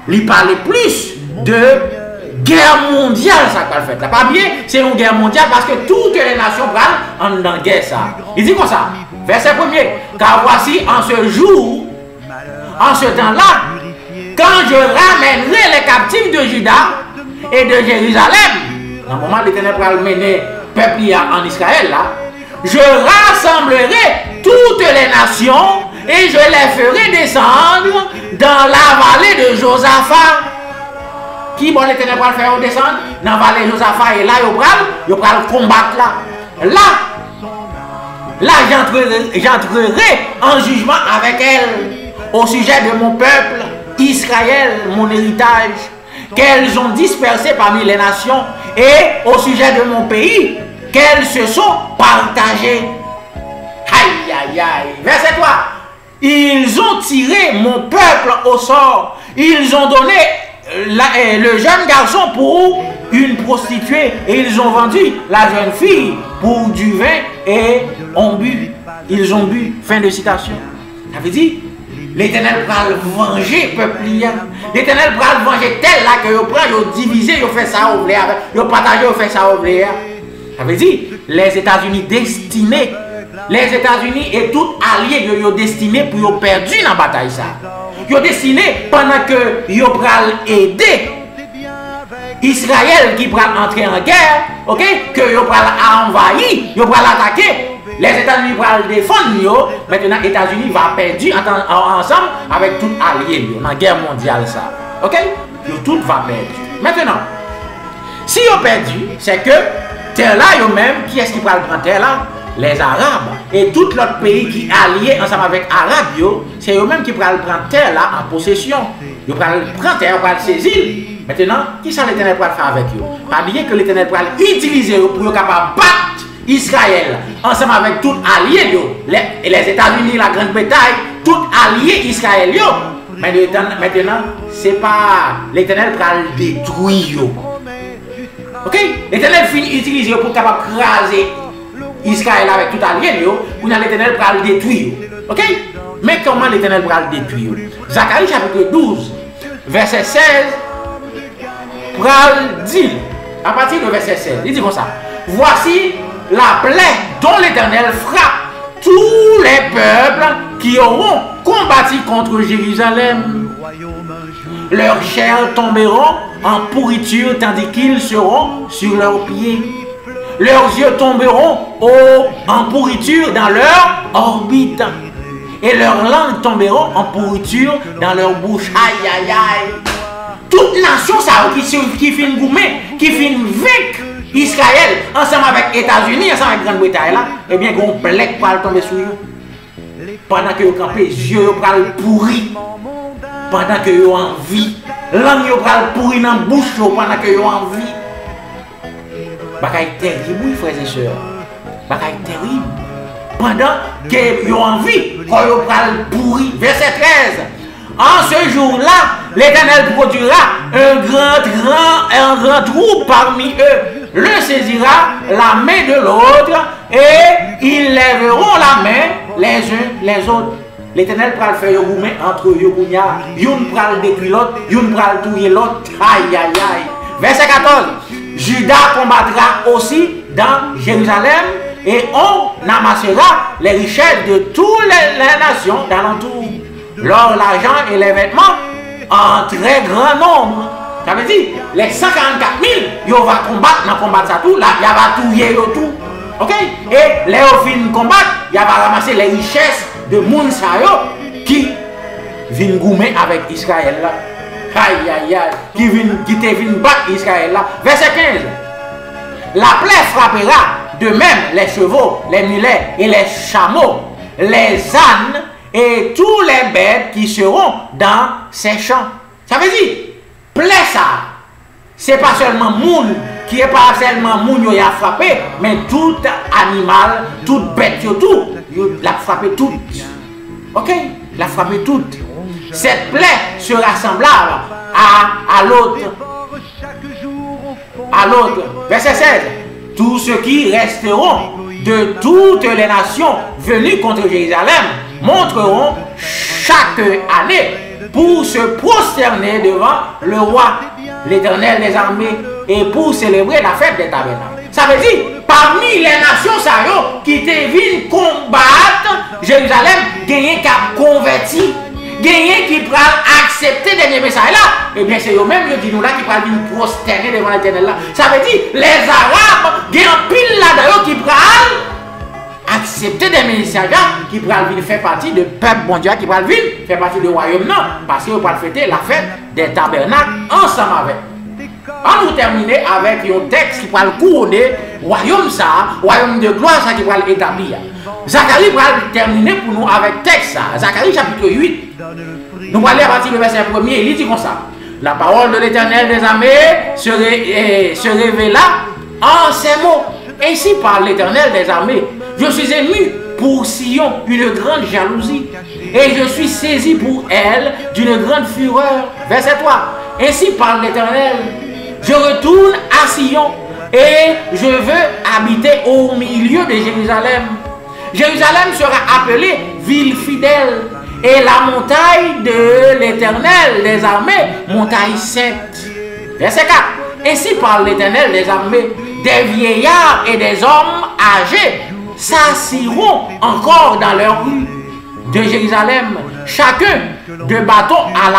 [SPEAKER 2] il parlait plus de guerre mondiale, ça qu'on fait. Pas bien, c'est une guerre mondiale parce que toutes les nations parlent en dans guerre ça. Il dit comme ça, verset 1er, car voici en ce jour, en ce temps-là, quand je ramènerai les captifs de Juda et de Jérusalem, dans le moment où l'Éternel va mener le peuple en Israël, là, je rassemblerai toutes les nations et je les ferai descendre dans la vallée de Josaphat. Qui bon l'Éternel va le faire descendre dans la vallée de Josaphat et là, il va le combattre là. Là, j'entrerai en jugement avec elle au sujet de mon peuple. Israël, mon héritage, qu'elles ont dispersé parmi les nations, et au sujet de mon pays, qu'elles se sont partagées. Aïe, aïe, aïe. Verset 3. Ils ont tiré mon peuple au sort. Ils ont donné le jeune garçon pour une prostituée, et ils ont vendu la jeune fille pour du vin, et ont bu. Ils ont bu. Fin de citation. Ça veut dire, l'Éternel va le venger, peuple. L'Éternel va le venger tel là que vous prenez, vous divisez, vous faites ça au blé, vous partagez, vous faites ça au blé. Ça veut dire, les États-Unis destinés, les États-Unis et tout alliés, ils sont destinés pour vous perdre dans la bataille. Ils sont destinés pendant que vous prenez aider Israël qui prend entrer en guerre, ok, que vous prenez envahir, vous prenez attaquer. Les États-Unis vont le défendre, maintenant les États-Unis vont perdre ensemble avec tout allié dans la guerre mondiale. Ça. Ok? Tout va perdre. Maintenant, si ils ont perdu, c'est que terre là, eux-mêmes, qui est-ce qui va prendre terre là? Les Arabes. Et tout l'autre pays qui est allié ensemble avec les Arabes, c'est eux-mêmes qui vont prendre terre là en possession. Ils vont prendre terre, ils vont saisir. Maintenant, qui ça l'Éternel va faire avec eux? Pas bien que l'Éternel va utiliser pour être capable de battre Israël, ensemble avec tout alliés, les États-Unis, la Grande-Bretagne, tout alliés Israël. Mais maintenant, c'est pas l'Éternel qui va le détruire. Ok? L'Éternel finit d'utiliser pour capable craser Israël avec tout allié, pour l'Éternel va le détruire. Ok? Mais comment l'Éternel va le détruire? Zacharie chapitre 12, verset 16, va dire, à partir du verset 16, il dit comme ça. Voici la plaie dont l'Éternel frappe tous les peuples qui auront combattu contre Jérusalem. Leurs chairs tomberont en pourriture tandis qu'ils seront sur leurs pieds. Leurs yeux tomberont en pourriture dans leur orbite. Et leurs langues tomberont en pourriture dans leur bouche. Aïe, aïe, aïe. toute nation ça qui fin goumé, qui fin vaincre Israël ensemble avec États-Unis, ensemble avec Grande-Bretagne là, eh bien qu'on black pas tomber sur eux. Pendant que vous campez, yeux pral pourri. Pendant que vous en vie, langue vous pral pourri dans bouche pendant que vous en vie. Bagaille terrible, oui, frères et sœurs. Bagaille terrible. Pendant que vous en vie, quand vous pral pourri. Verset 13. En ce jour-là, l'Éternel produira un grand trou parmi eux. Le saisira la main de l'autre et ils lèveront la main les uns les autres. L'Éternel pral faire un entre eux, yon pral détruire l'autre, yon pral touiller l'autre. Aïe aïe aïe. Verset 14. Judas combattra aussi dans Jérusalem et on amassera les richesses de toutes les nations d'alentour. L'or, l'argent et les vêtements en très grand nombre. Ça veut dire, les 144 000, ils vont combattre dans le combat ça tout, là, ils vont touiller tout. Ok? Et les fins combattre, ils vont ramasser les richesses de Mounsayo qui viennent goumer avec Israël là. Aïe aïe aïe, qui viennent battre Israël là. Verset 15. La plaie frappera de même les chevaux, les mulets et les chameaux, les ânes et tous les bêtes qui seront dans ces champs. Ça veut dire, plaie ça, c'est pas seulement moun, qui est pas seulement moun qui a frappé, mais tout animal, toute bête, tout, l'a frappé toute. Ok? L'a frappé toute. Cette plaie sera semblable à l'autre. À l'autre. Verset 16. Tous ceux qui resteront de toutes les nations venues contre Jérusalem montreront chaque année pour se prosterner devant le roi, l'Éternel des armées, et pour célébrer la fête des tabernacles. Ça veut dire, parmi les nations qui étaient venues combattre Jérusalem, gagner qu'à convertir, gagner qui prend accepter des messages là, et bien c'est eux-mêmes qui disent nous là qui prennent une prosterner devant l'Éternel là. Ça veut dire, les Arabes, gagnent pile là-dedans qui prennent accepter des messages qui prennent faire partie de peuple mondial, qui prennent faire partie du royaume non, parce qu'ils vont fêter la fête des tabernacles ensemble avec. On nous terminer avec un texte qui va couronner royaume ça, royaume de gloire ça qui va l'établir. Zacharie va terminer pour nous avec texte ça. Zacharie chapitre 8. Nous allons aller à partir du verset 1er, il dit comme ça. La parole de l'Éternel des armées se révéla en ces mots. Ainsi parle l'Éternel des armées. Je suis ému pour Sion une grande jalousie et je suis saisi pour elle d'une grande fureur. Verset 3. Ainsi parle l'Éternel. Je retourne à Sion et je veux habiter au milieu de Jérusalem. Jérusalem sera appelée ville fidèle et la montagne de l'Éternel des armées, montagne sainte. Verset 4. Ainsi parle l'Éternel des armées. Des vieillards et des hommes âgés s'assiront encore dans leurs rues de Jérusalem, chacun de bâton à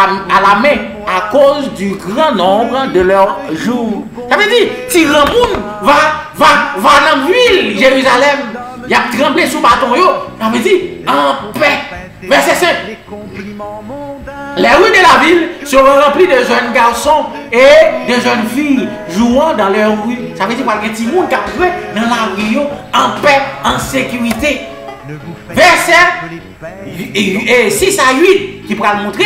[SPEAKER 2] la main à cause du grand nombre de leurs jours. Ça veut dire, si grand monde va dans la ville Jérusalem, il a tremblé sous bâton, ça veut dire en paix. Verset 5. Les rues de la ville seront remplies de jeunes garçons et de jeunes filles jouant dans leurs rues. Ça veut dire qu'il y a des gens qui sont dans la rue en paix, en sécurité. Verset 6 à 8 qui pourra montrer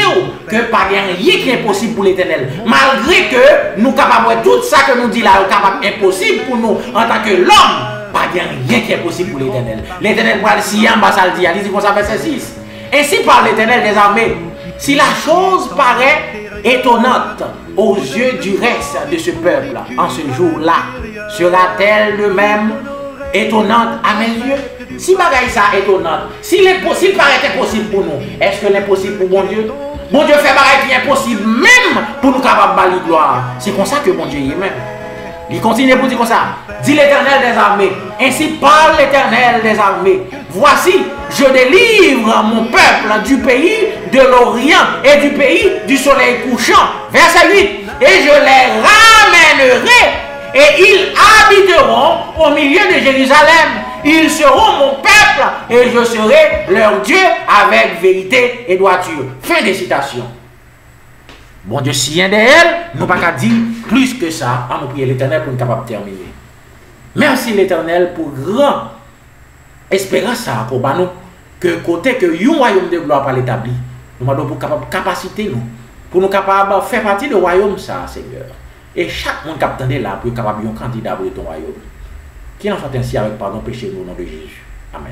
[SPEAKER 2] que pas rien qui est impossible pour l'Éternel. Malgré que nous sommes capables de tout ça que nous disons là, est impossible pour nous en tant que l'homme, pas rien qui est possible pour l'Éternel. L'Éternel pourra si en bas ça le dit, il dit comme ça verset 6. Ainsi parle l'Éternel des armées. Si la chose paraît étonnante aux yeux du reste de ce peuple en ce jour-là, sera-t-elle de même étonnante à mes yeux? Si bagaille ça étonnante, si l'impossible paraît impossible pour nous, est-ce que l'impossible pour bon Dieu? Bon Dieu fait bagaille qui est impossible même pour nous capables de balayer gloire. C'est comme ça que bon Dieu est même. Il continue pour dire comme ça. Dit l'Éternel des armées. Ainsi parle l'Éternel des armées. Voici, je délivre mon peuple du pays de l'Orient et du pays du soleil couchant. Verset 8. Et je les ramènerai et ils habiteront au milieu de Jérusalem. Ils seront mon peuple et je serai leur Dieu avec vérité et droiture. Fin des citations. Bon Dieu, si un de elle, nous pas qu'à dire plus que ça, à nous prier l'Éternel pour nous capable de terminer. Merci l'Éternel pour grand espérance ça pour nous que côté que un royaume de gloire pas l'établi, nous avons pour capable capacité nous pour nous capable faire partie du royaume ça Seigneur. Et chaque monde qui attendait là pour capable un candidat pour ton royaume. Qui en fait ainsi avec pardon péché au nom de Jésus. Amen.